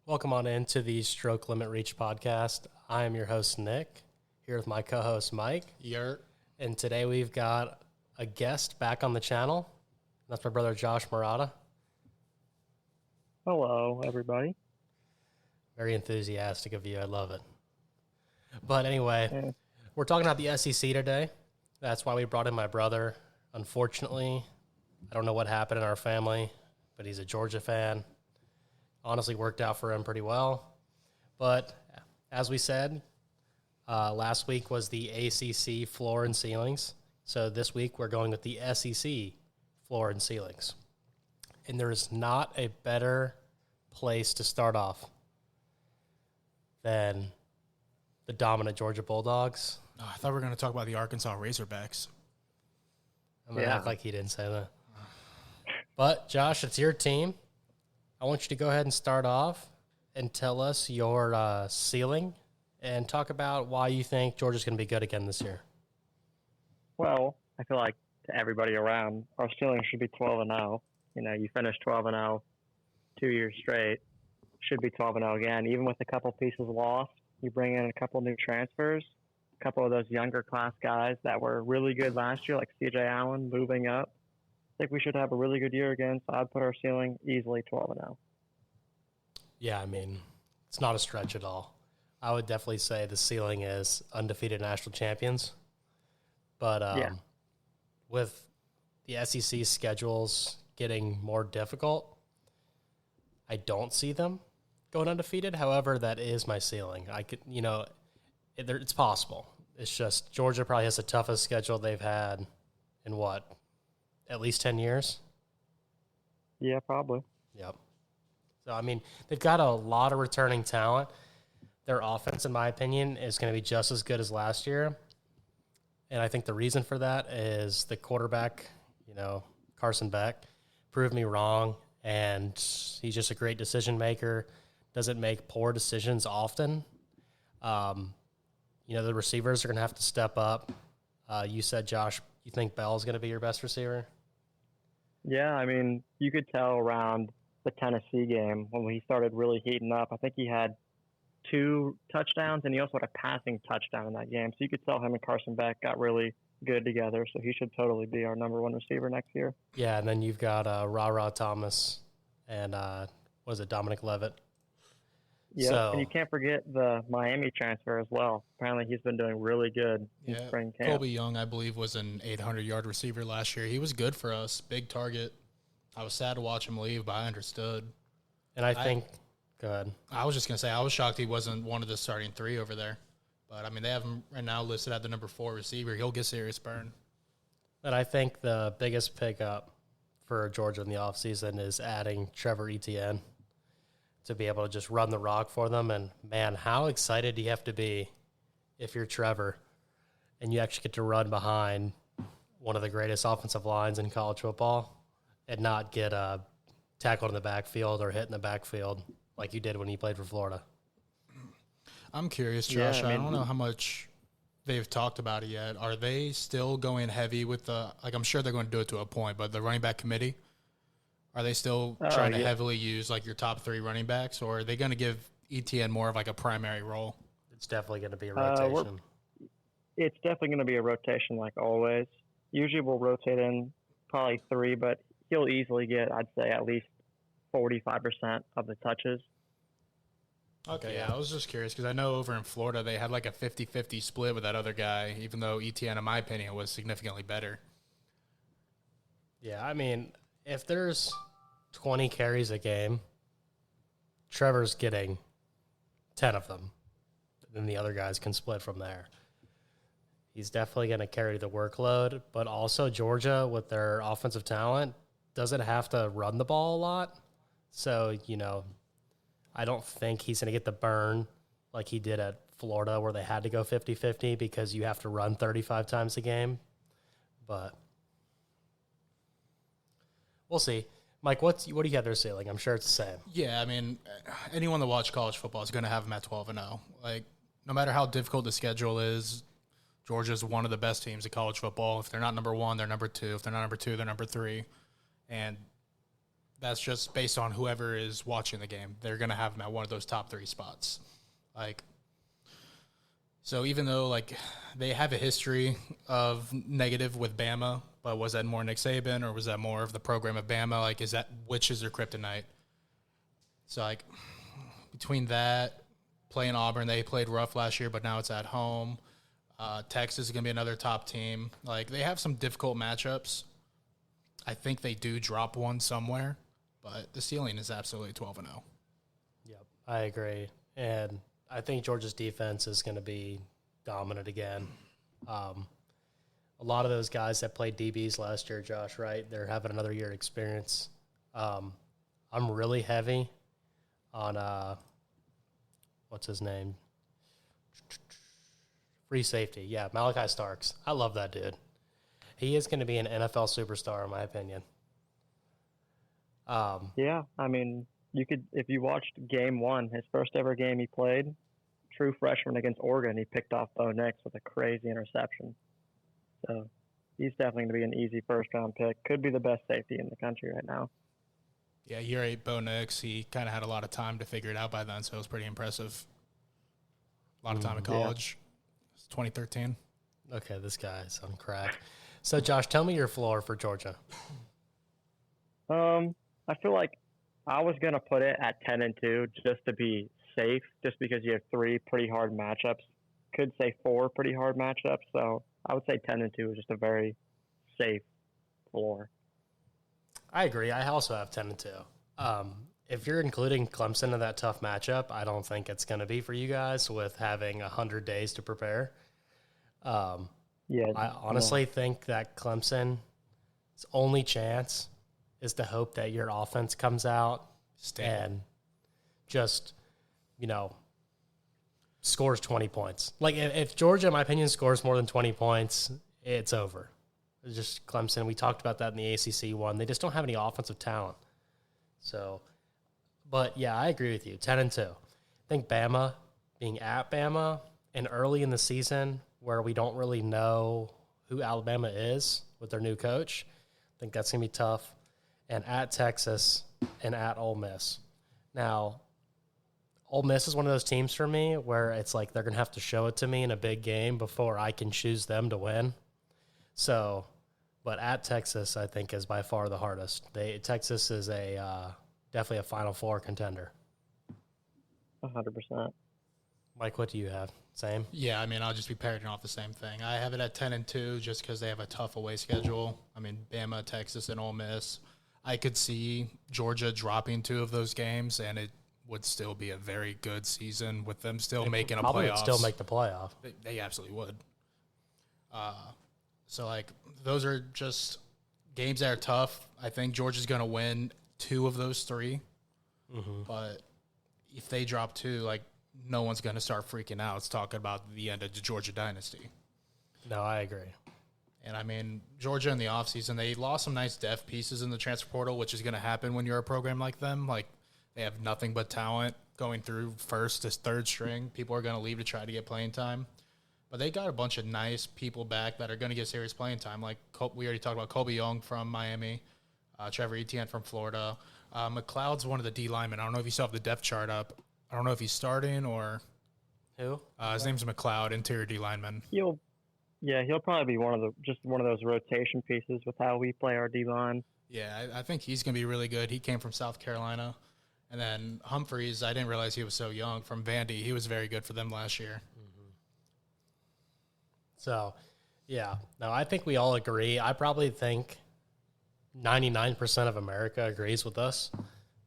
Welcome on into the Stroke Limit Reach podcast. I am your host, Nick, here with my co-host, Mike. Yurt. And today we've got a guest back on the channel. That's my brother, Josh Murata. Hello, everybody. Very enthusiastic of you. I love it. But anyway, Yeah. we're talking about the SEC today. That's why we brought in my brother. Unfortunately, I don't know what happened in our family, but he's a Georgia fan. Honestly, worked out for him pretty well. But as we said, last week was the ACC floor and ceilings. So this week we're going with the SEC floor and ceilings. And there's not a better place to start off than the dominant Georgia Bulldogs. Oh, I thought we were going to talk about the Arkansas Razorbacks. I'm going to act like he didn't say that. But, Josh, it's your team. I want you to go ahead and start off and tell us your ceiling and talk about why you think Georgia's going to be good again this year. Well, I feel like to everybody around, our ceiling should be 12-0. You know, you finish 12-0 2 years straight, should be 12-0 again. Even with a couple pieces lost, you bring in a couple new transfers, a couple of those younger class guys that were really good last year, like C.J. Allen moving up. I think we should have a really good year again, so I'd put our ceiling easily 12-0. Yeah, I mean, it's not a stretch at all. I would definitely say the ceiling is undefeated national champions. But with the SEC schedules getting more difficult, I don't see them going undefeated. However, that is my ceiling. I could, it's possible. It's just Georgia probably has the toughest schedule they've had in at least 10 years? Yeah, probably. Yep. So, I mean, they've got a lot of returning talent. Their offense, in my opinion, is going to be just as good as last year. And I think the reason for that is the quarterback, Carson Beck, proved me wrong. And he's just a great decision maker, doesn't make poor decisions often. The receivers are going to have to step up. You said, Josh, you think Bell is going to be your best receiver? Yeah, I mean, you could tell around the Tennessee game when he started really heating up. I think he had 2 touchdowns, and he also had a passing touchdown in that game. So you could tell him and Carson Beck got really good together. So he should totally be our number 1 receiver next year. Yeah, and then you've got Ra Thomas and, Dominic Levitt. Yeah, and you can't forget the Miami transfer as well. Apparently he's been doing really good in spring camp. Colby Young, I believe, was an 800-yard receiver last year. He was good for us, big target. I was sad to watch him leave, but I understood. And I think – go ahead. I was just going to say, I was shocked he wasn't one of the starting 3 over there. But, I mean, they have him right now listed at the number 4 receiver. He'll get serious burn. And I think the biggest pickup for Georgia in the offseason is adding Trevor Etienne to be able to just run the rock for them. And, man, how excited do you have to be if you're Trevor and you actually get to run behind one of the greatest offensive lines in college football and not get tackled in the backfield or hit in the backfield like you did when you played for Florida? I'm curious, Josh. I don't know how much they've talked about it yet. Are they still going heavy with I'm sure they're going to do it to a point, but the running back committee, are they still trying to heavily use your top 3 running backs, or are they going to give ETN more of a primary role? It's definitely going to be a rotation. It's definitely going to be a rotation like always. Usually we'll rotate in probably 3, but he'll easily get, I'd say, at least 45% of the touches. Okay, yeah, I was just curious because I know over in Florida they had a 50-50 split with that other guy, even though ETN, in my opinion, was significantly better. Yeah, I mean, if there's 20 carries a game, Trevor's getting 10 of them. Then the other guys can split from there. He's definitely going to carry the workload, but also Georgia, with their offensive talent, doesn't have to run the ball a lot. So, I don't think he's going to get the burn like he did at Florida where they had to go 50-50 because you have to run 35 times a game. But we'll see. Mike, what do you have their ceiling? I'm sure it's the same. Yeah, I mean, anyone that watch college football is going to have them at 12-0. No matter how difficult the schedule is, Georgia's one of the best teams in college football. If they're not number 1, they're number 2. If they're not number 2, they're number 3. And that's just based on whoever is watching the game. They're going to have him at one of those top 3 spots. Like, so even though, like, they have a history of negative with Bama, but was that more Nick Saban or was that more of the program of Bama? Like, which is their kryptonite? So, like, between that, playing Auburn, they played rough last year, but now it's at home. Texas is going to be another top team. Like, they have some difficult matchups. I think they do drop one somewhere, but the ceiling is absolutely 12-0. Yep, I agree. And I think Georgia's defense is going to be dominant again. A lot of those guys that played DBs last year, Josh, right, they're having another year experience. I'm really heavy on, what's his name? Free safety. Yeah, Malachi Starks. I love that dude. He is going to be an NFL superstar, in my opinion. Yeah, I mean, if you watched game 1, his first ever game he played, true freshman against Oregon, he picked off Bo Nix with a crazy interception. So he's definitely going to be an easy first-round pick. Could be the best safety in the country right now. Yeah, year 8, Bo Nix, he kind of had a lot of time to figure it out by then, so it was pretty impressive. A lot of time in college. Yeah. It's 2013. Okay, this guy's on crack. So, Josh, tell me your floor for Georgia. I feel like I was going to put it at 10-2 just to be safe, just because you have 3 pretty hard matchups. Could say 4 pretty hard matchups. So I would say 10-2 is just a very safe floor. I agree. I also have 10-2. If you're including Clemson in that tough matchup, I don't think it's going to be for you guys with having 100 days to prepare. I honestly think that Clemson's only chance is to hope that your offense comes out and just, scores 20 points. Like, if Georgia, in my opinion, scores more than 20 points, it's over. It's just Clemson. We talked about that in the ACC one. They just don't have any offensive talent. So, but, yeah, I agree with you, 10-2. I think Bama, being at Bama and early in the season where we don't really know who Alabama is with their new coach, I think that's going to be tough. And at Texas and at Ole Miss. Now, Ole Miss is one of those teams for me where it's like they're going to have to show it to me in a big game before I can choose them to win. So, but at Texas, I think, is by far the hardest. Texas is definitely a Final Four contender. 100%. Mike, what do you have? Same? Yeah, I mean, I'll just be parroting off the same thing. I have it at 10-2 just because they have a tough away schedule. I mean, Bama, Texas, and Ole Miss. I could see Georgia dropping 2 of those games, and it would still be a very good season with them still making a playoff. Probably would still make the playoff. They absolutely would. So, like, those are just games that are tough. I think Georgia's going to win 2 of those 3. Mm-hmm. But if they drop 2, like, no one's going to start freaking out. It's talking about the end of the Georgia dynasty. No, I agree. And, I mean, Georgia in the offseason, they lost some nice depth pieces in the transfer portal, which is going to happen when you're a program like them. Like, they have nothing but talent going through first to third string. People are going to leave to try to get playing time. But they got a bunch of nice people back that are going to get serious playing time. Like, we already talked about Kobe Young from Miami, Trevor Etienne from Florida. McLeod's one of the D linemen. I don't know if you still have the depth chart up. I don't know if he's starting or – Who? His name's McLeod, interior D lineman. He'll probably be one of those rotation pieces with how we play our D line. Yeah, I think he's going to be really good. He came from South Carolina. And then Humphreys, I didn't realize he was so young, from Vandy. He was very good for them last year. Mm-hmm. So, yeah. No, I think we all agree. I probably think 99% of America agrees with us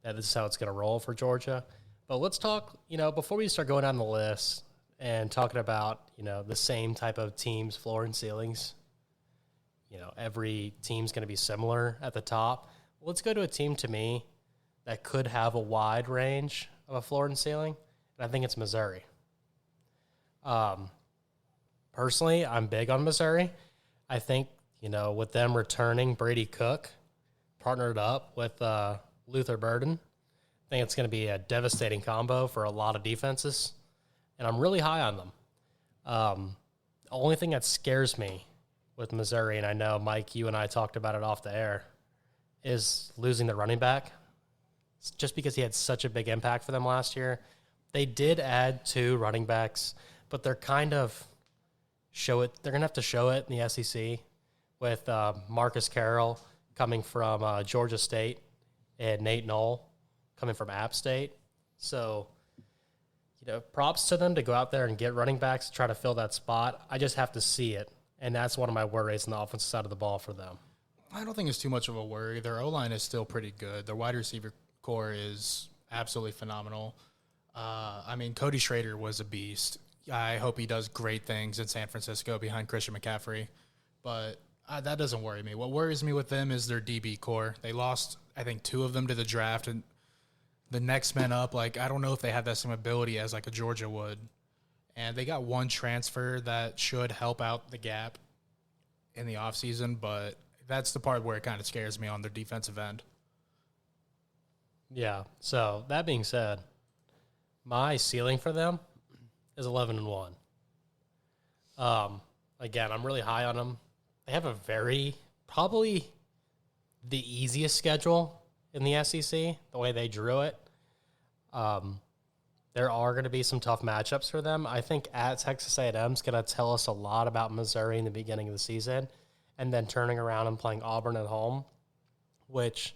that this is how it's going to roll for Georgia. But let's talk, before we start going down the list and talking about, the same type of teams, floor and ceilings, every team's going to be similar at the top. Let's go to a team, to me, that could have a wide range of a floor and ceiling, and I think it's Missouri. Personally, I'm big on Missouri. I think, with them returning Brady Cook, partnered up with Luther Burden, I think it's going to be a devastating combo for a lot of defenses, and I'm really high on them. The only thing that scares me with Missouri, and I know, Mike, you and I talked about it off the air, is losing the running back just because he had such a big impact for them last year. They did add 2 running backs, but they're kind of they're going to have to show it in the SEC with Marcus Carroll coming from Georgia State and Nate Knoll coming from App State. So, props to them to go out there and get running backs to try to fill that spot. I just have to see it, and that's one of my worries on the offensive side of the ball for them. I don't think it's too much of a worry. Their O-line is still pretty good. Their wide receiver core is absolutely phenomenal. Cody Schrader was a beast. I hope he does great things in San Francisco behind Christian McCaffrey. But that doesn't worry me. What worries me with them is their DB core. They lost, I think, 2 of them to the draft. And the next man up, I don't know if they have that same ability as, a Georgia would. And they got 1 transfer that should help out the gap in the offseason. But that's the part where it kind of scares me on their defensive end. Yeah. So, that being said, my ceiling for them is 11-1. Again, I'm really high on them. They have probably the easiest schedule in the SEC, the way they drew it. There are going to be some tough matchups for them. I think at Texas A&M is going to tell us a lot about Missouri in the beginning of the season, and then turning around and playing Auburn at home, which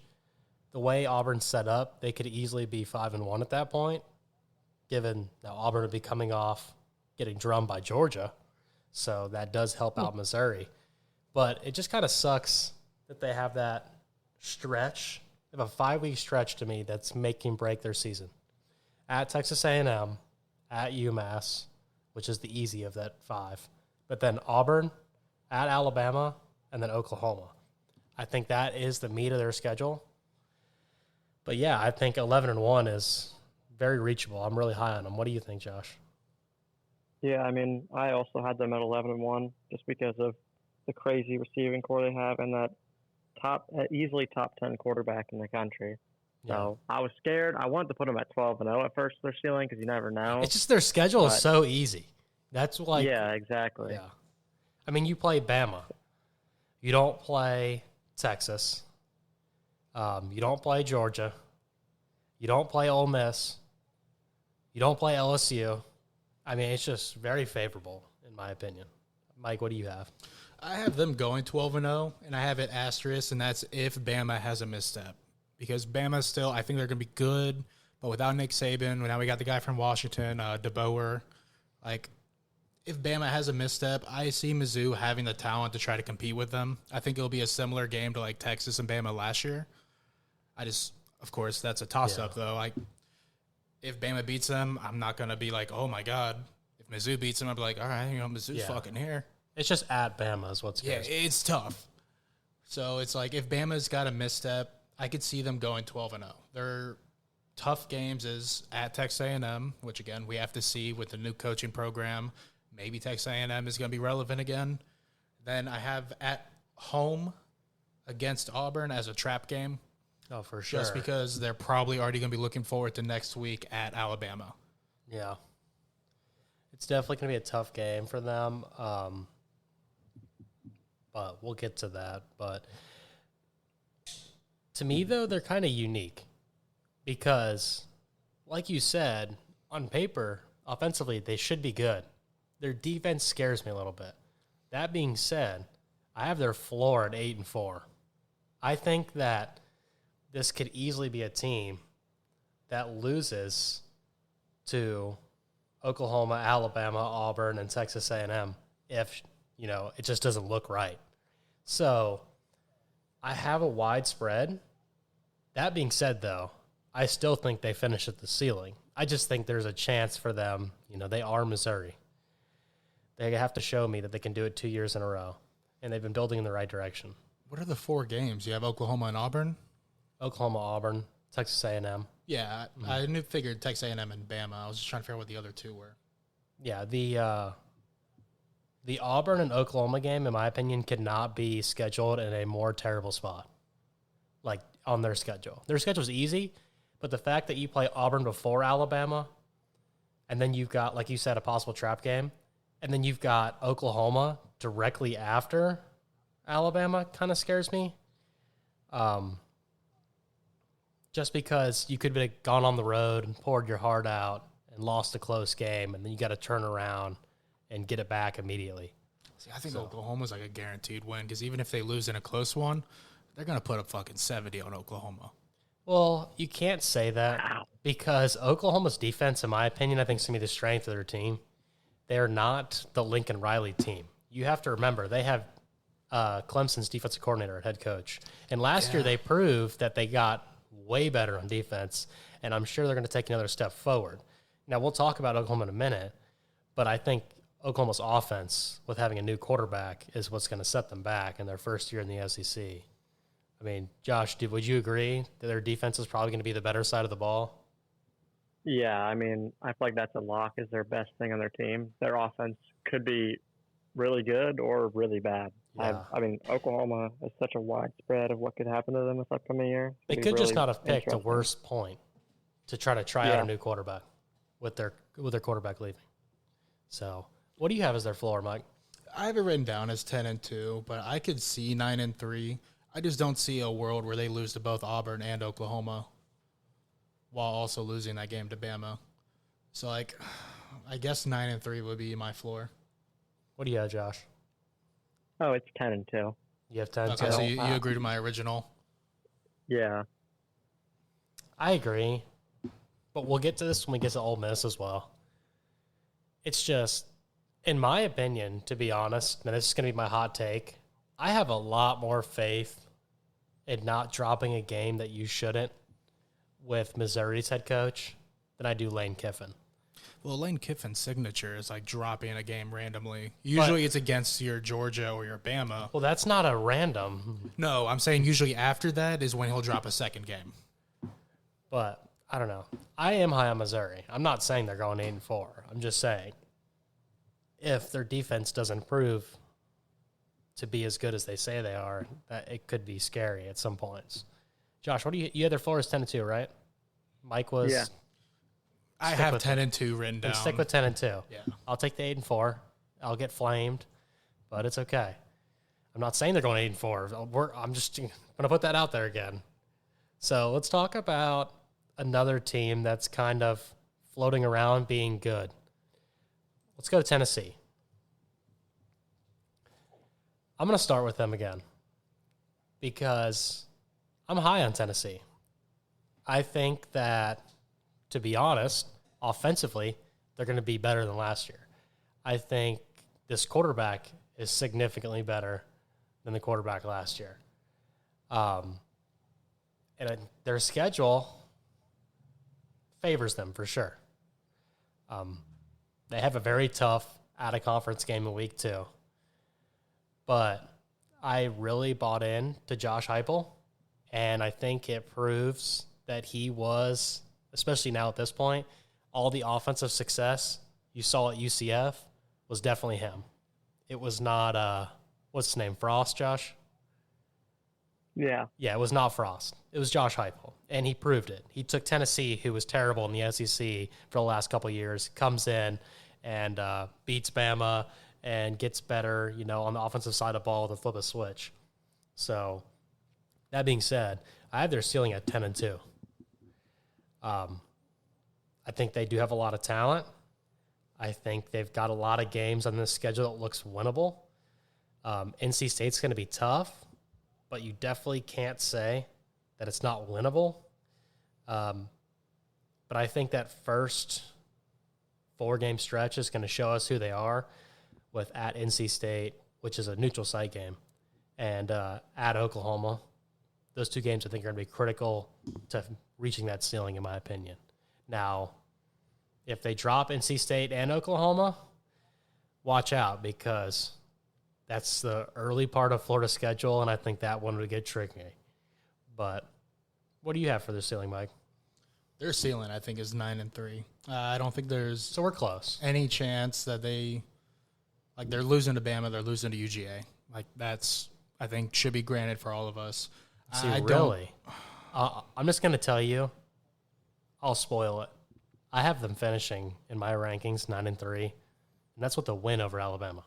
the way Auburn's set up, they could easily be 5-1 at that point, given that Auburn would be coming off getting drummed by Georgia. So that does help out Missouri. But it just kind of sucks that they have that stretch. They have a 5-week stretch to me that's make and break their season. At Texas A&M, at UMass, which is the easy of that 5. But then Auburn, at Alabama, and then Oklahoma. I think that is the meat of their schedule. But yeah, I think 11-1 is very reachable. I'm really high on them. What do you think, Josh? Yeah, I also had them at 11-1 just because of the crazy receiving core they have and that easily top 10 quarterback in the country. Yeah. So I was scared. I wanted to put them at 12-0 at first, their ceiling, because you never know. It's just their schedule is so easy. That's yeah, exactly. Yeah. You play Bama. You don't play Texas. You don't play Georgia. You don't play Ole Miss. You don't play LSU. It's just very favorable, in my opinion. Mike, what do you have? I have them going 12-0, and I have it asterisk, and that's if Bama has a misstep. Because Bama still, I think they're going to be good, but without Nick Saban, now we got the guy from Washington, DeBoer. If Bama has a misstep, I see Mizzou having the talent to try to compete with them. I think it'll be a similar game to Texas and Bama last year. Of course, that's a toss-up, though. If Bama beats them, I'm not going to be oh, my God. If Mizzou beats them, I'll be all right, Mizzou's fucking here. It's just at Bama is what's Yeah, it's tough. So it's if Bama's got a misstep, I could see them going 12-0. Their tough games is at Texas A&M, which, again, we have to see with the new coaching program. Maybe Texas A&M is going to be relevant again. Then I have at home against Auburn as a trap game. Oh, for sure. Just because they're probably already going to be looking forward to next week at Alabama. Yeah. It's definitely going to be a tough game for them. But we'll get to that. But to me, though, they're kind of unique because, like you said, on paper, offensively, they should be good. Their defense scares me a little bit. That being said, I have their floor at 8-4. I think that this could easily be a team that loses to Oklahoma, Alabama, Auburn, and Texas A&M if, it just doesn't look right. So I have a wide spread. That being said, though, I still think they finish at the ceiling. I just think there's a chance for them. They are Missouri. They have to show me that they can do it 2 years in a row, and they've been building in the right direction. What are the 4 games? You have Oklahoma and Auburn? Oklahoma, Auburn, Texas A&M. Yeah, I figured Texas A&M and Bama. I was just trying to figure out what the other 2 were. Yeah, the Auburn and Oklahoma game, in my opinion, could not be scheduled in a more terrible spot, on their schedule. Their schedule's easy, but the fact that you play Auburn before Alabama, and then you've got, like you said, a possible trap game, and then you've got Oklahoma directly after Alabama kind of scares me. just because you could have gone on the road and poured your heart out and lost a close game, and then you got to turn around and get it back immediately. See, I think Oklahoma's like a guaranteed win because even if they lose in a close one, they're going to put up fucking 70 on Oklahoma. Well, you can't say that because Oklahoma's defense, in my opinion, I think is going to be the strength of their team. They're not the Lincoln Riley team. You have to remember, they have Clemson's defensive coordinator and head coach. And last year they proved that they got way better on defense, and I'm sure they're going to take another step forward. Now, we'll talk about Oklahoma in a minute, but I think Oklahoma's offense, with having a new quarterback, is what's going to set them back in their first year in the SEC. I mean, Josh, would you agree that their defense is probably going to be the better side of the ball? Yeah, I mean, I feel like that's a lock is their best thing on their team. Their offense could be really good or really bad. Yeah. I mean, Oklahoma is such a widespread of what could happen to them this upcoming year. They could just not have picked a worse point to try out a new quarterback with their quarterback leaving. So, what do you have as their floor, Mike? I have it written down as 10-2, but I could see 9-3. I just don't see a world where they lose to both Auburn and Oklahoma while also losing that game to Bama. So, like, I guess 9-3 would be my floor. What do you have, Josh? Oh, it's 10-2. You have 10-2. Okay, so you agree to my original? Yeah. I agree, but we'll get to this when we get to Ole Miss as well. It's just, in my opinion, to be honest, and this is going to be my hot take, I have a lot more faith in not dropping a game that you shouldn't with Missouri's head coach than I do Lane Kiffin. Well, Lane Kiffin's signature is like dropping a game randomly. Usually it's against your Georgia or your Bama. Well, that's not a random. No, I'm saying usually after that is when he'll drop a second game. But I don't know. I am high on Missouri. I'm not saying they're going 8-4. I'm just saying if their defense doesn't prove to be as good as they say they are, that it could be scary at some points. Josh, what do you had their floor is 10-2, right? Mike was. Yeah. I have 10-2 written down. Stick with 10-2. Yeah. I'll take the 8-4. I'll get flamed, but it's okay. I'm not saying they're going 8-4. I'm just going to put that out there again. So let's talk about another team that's kind of floating around being good. Let's go to Tennessee. I'm going to start with them again because I'm high on Tennessee. I think that, to be honest, offensively, they're going to be better than last year. I think this quarterback is significantly better than the quarterback last year. And their schedule favors them for sure. They have a very tough out-of-conference game in week 2. But I really bought in to Josh Heupel, and I think it proves that he was, especially now at this point, all the offensive success you saw at UCF was definitely him. It was not, what's his name, Frost, Josh? Yeah. Yeah, it was not Frost. It was Josh Heupel, and he proved it. He took Tennessee, who was terrible in the SEC for the last couple of years, comes in and beats Bama and gets better, on the offensive side of the ball with a flip of switch. So, that being said, I have their ceiling at 10-2. I think they do have a lot of talent. I think they've got a lot of games on this schedule that looks winnable. NC State's going to be tough, but you definitely can't say that it's not winnable. But I think that first 4-game stretch is going to show us who they are, with at NC State, which is a neutral site game, and at Oklahoma. Those 2 games I think are going to be critical to reaching that ceiling, in my opinion. Now, if they drop NC State and Oklahoma, watch out, because that's the early part of Florida's schedule, and I think that one would get tricky. But what do you have for their ceiling, Mike? Their ceiling, I think, is 9-3. I don't think there's So we're close. any chance that they're losing to Bama, they're losing to UGA. Like, that's, I think, should be granted for all of us. See, I really? I'm just going to tell you, I'll spoil it. I have them finishing in my rankings 9-3, and that's with a win over Alabama.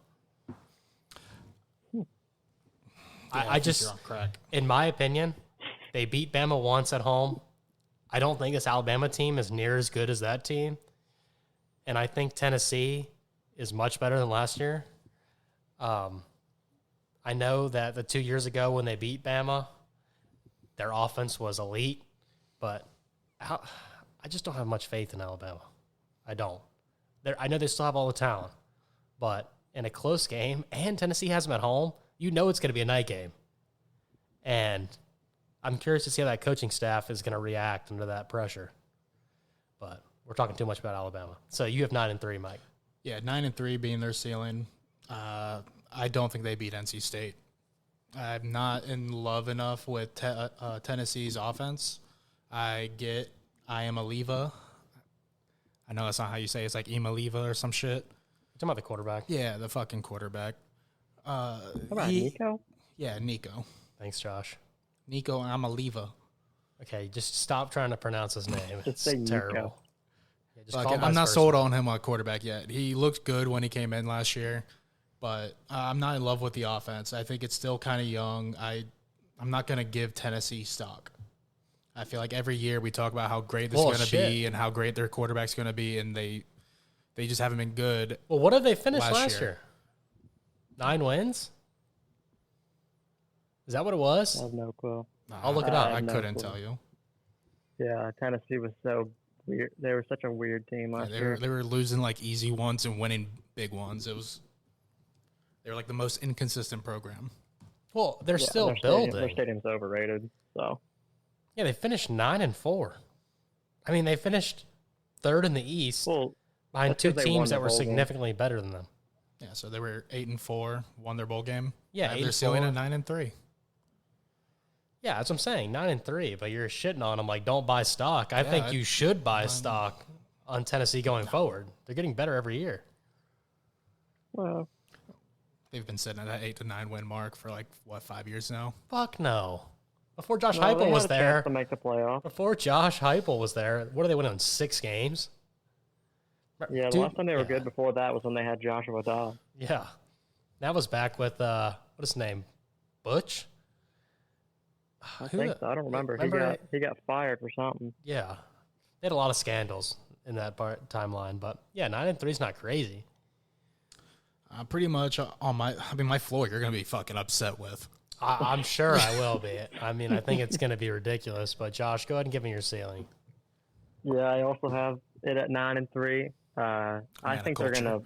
I think just, you're on crack. in my opinion, they beat Bama once at home, I don't think this Alabama team is near as good as that team. And I think Tennessee is much better than last year. I know that the 2 years ago when they beat Bama, their offense was elite, but I just don't have much faith in Alabama. I don't. I know they still have all the talent, but in a close game, and Tennessee has them at home, you know it's going to be a night game. And I'm curious to see how that coaching staff is going to react under that pressure. But we're talking too much about Alabama. So you have 9-3, Mike. Yeah, 9-3 being their ceiling. I don't think they beat NC State. I'm not in love enough with Tennessee's offense. I am Aliva. I know that's not how you say it. It's like Imaliva or some shit. You're talking about the quarterback? Yeah, the fucking quarterback. How about Nico? Yeah, Nico. Thanks, Josh. Nico Amaliva. Okay, just stop trying to pronounce his name. It's say Nico. terrible. Yeah, just call him by I'm his not first sold name. on him on quarterback yet. He looked good when he came in last year, but I'm not in love with the offense. I think it's still kind of young. I'm not going to give Tennessee stock. I feel like every year we talk about how great this is going to be and how great their quarterback's going to be, and they just haven't been good. Well, what did they finish last last year? 9 wins? Is that what it was? I have no clue. I'll look it up. I no couldn't clue. tell you. Yeah, Tennessee was so weird. They were such a weird team last year. They were losing like easy ones and winning big ones. They were like the most inconsistent program. Well, they're Yeah, still their building. Their stadium's overrated. So Yeah, they finished 9-4. I mean, they finished third in the East behind that's two 'cause they won teams the that were bowl game. significantly better than them. Yeah, so they were 8-4, won their bowl game. Yeah, They're ceiling 8-4. at 9-3. Yeah, that's what I'm saying. 9-3, but you're shitting on them like don't buy stock. I think you should buy stock on Tennessee going forward. They're getting better every year. well, They've been sitting at that 8 to 9 win mark for like 5 years now. Fuck no. Before Josh well, they Heupel had was a chance there, to make the playoff. before Josh Heupel was there, what are they winning? 6 games? Yeah, the Dude, last time they were yeah. good before that was when they had Joshua Dobbs. Yeah. That was back with, what is his name? Butch? I think so. I don't remember. He got fired for something. Yeah. They had a lot of scandals in that timeline, but yeah, 9-3 is not crazy. Pretty much on my floor, you're going to be fucking upset with. I'm sure I will be. I mean, I think it's going to be ridiculous, but Josh, go ahead and give me your ceiling. Yeah, I also have it at 9-3. I think they're culture. gonna.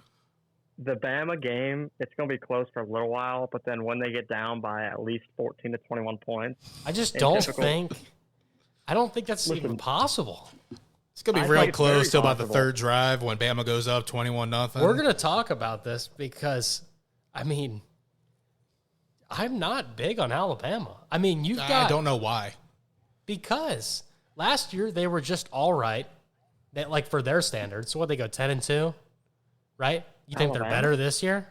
The Bama game, it's gonna be close for a little while, but then when they get down by at least 14 to 21 points, I just In don't typical- think. I don't think that's Listen. even possible. It's going to I be real think it's very close till about the possible. third drive when Bama goes up 21-0. We're going to talk about this because, I mean, I'm not big on Alabama. I mean, you've got I don't know why. because last year they were just all right. That like for their standards. So what they go 10-2, right? You think they're Alabama? better this year?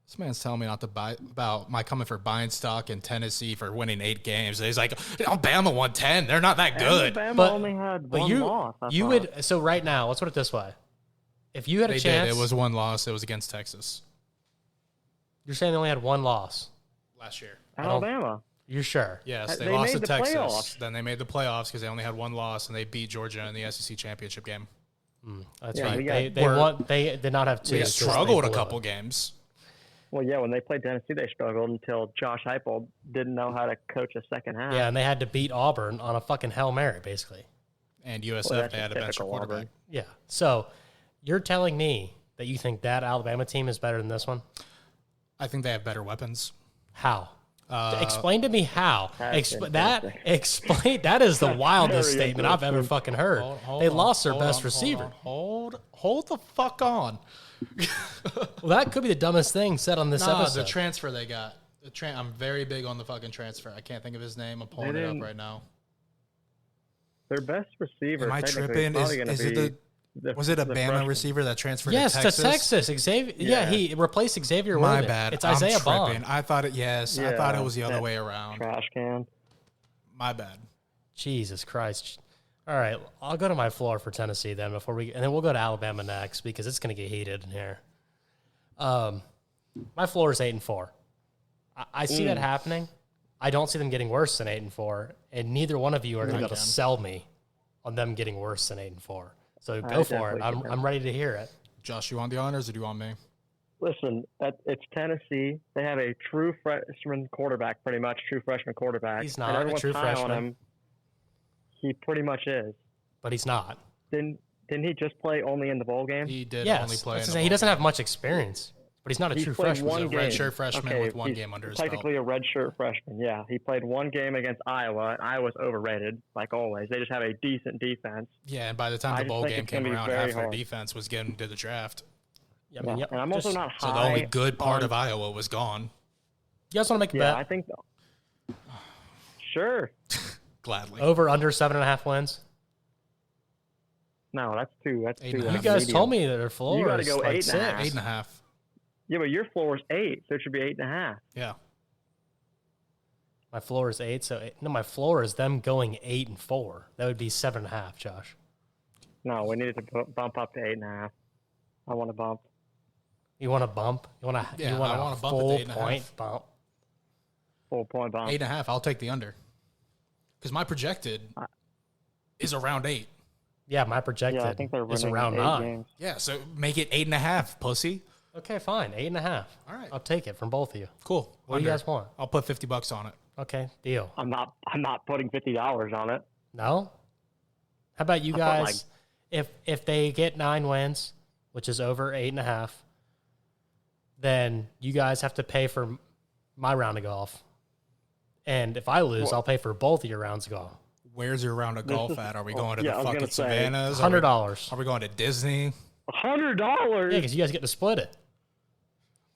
This man's telling me not to buy about my coming for buying stock in Tennessee for winning 8 games. He's like, Alabama won 10. They're not that good. Alabama But- only had But one loss. I you thought. would. So right now, let's put it this way: if you had a They chance, did. It was one loss. It was against Texas you're saying they only had one loss. last year. Alabama. You're sure? Yes, they They lost to made the Texas. playoffs. Then they made the playoffs because they only had one loss, and they beat Georgia in the SEC championship game. That's Yeah, right. we got- They did not have two. They because they struggled a blew couple it. games. Well, yeah, when they played Tennessee, they struggled until Josh Heupel didn't know how to coach a second half. Yeah, and they had to beat Auburn on a fucking Hail Mary, basically. And USF, Well, that's they had a just bench typical quarterback. Auburn. Yeah. So you're telling me that you think that Alabama team is better than this one? I think they have better weapons. How? Explain to me how. That's Explain fantastic. that is the wildest very statement I've ever interesting. fucking heard. They lost their best receiver. Hold the fuck on. Well, that could be the dumbest thing said on this Nah, episode. the transfer they got. I'm very big on the fucking transfer. I can't think of his name. I'm pulling They it up didn't- right now. Their best receiver. Am I technically, tripping? probably gonna Is it be was it a the Bama freshman. receiver that transferred yes, to Texas? Xavier. Yeah, Yeah. he replaced Xavier. My Worthy. bad. It's I'm Isaiah tripping. Bond. I thought it. Yes, I thought it was the other that way around. Trash can. My bad. Jesus Christ. All right, I'll go to my floor for Tennessee then and then we'll go to Alabama next because it's going to get heated in here. My floor is 8-4. I see that happening. I don't see them getting worse than 8-4, and neither one of you are going to be able to can. sell me on them getting worse than 8-4. So I go for it. definitely I'm ready to hear it. Josh, you want the honors or do you want me? Listen, it's Tennessee. They have a true freshman quarterback, pretty much true freshman quarterback. He's and not a everyone's true high on freshman. him. He pretty much is. But he's not. Didn't he just play only in the bowl game? He did Yes. only play. That's in to the say, he bowl doesn't game. have much experience, but he's not a He true played freshman. one He's a game. redshirt freshman with one he's game under his technically a redshirt freshman. Yeah, he played one game against Iowa, and Iowa's overrated, like always. They just have a decent defense. Yeah, and by the time I the just bowl think game it's gonna came be around, very half their hard. defense was getting to the draft. I mean, And I'm also not high. So the only good part on- of Iowa was gone. You guys want to make a Yeah, bet? I think. Sure. Gladly. Over under 7.5 wins. No, that's two. That's Eight two. and a You half. That's guys medium. told me that their floor You gotta is go like 8.5. 6. 8.5. Yeah, but your floor is 8, so it should be 8.5. Yeah. My floor is 8, so no, my floor is them going 8-4. That would be 7.5, Josh. No, we needed to bump up to 8.5. I want to bump. You want a bump? You want a Yeah, you want I a want to bump it full to 8.5. point bump? Full point bump. 8.5. I'll take the under. Because my projected is around 8. Yeah, my projected Yeah, I think they're is winning around 8 9. games. Yeah, so make it 8.5, pussy. Okay, fine, 8.5. All right. I'll take it from both of you. Cool. What do you Under. guys want? I'll put $50 on it. Okay, deal. I'm not putting $50 on it. No? How about you I put, guys? If they get 9 wins, which is over 8.5, then you guys have to pay for my round of golf. And if I lose, I'll pay for both of your rounds of golf. Where's your round of golf at? Are we going to yeah, the I was fucking gonna say, Savannahs? $100. Are we going to Disney? $100. Yeah, because you guys get to split it.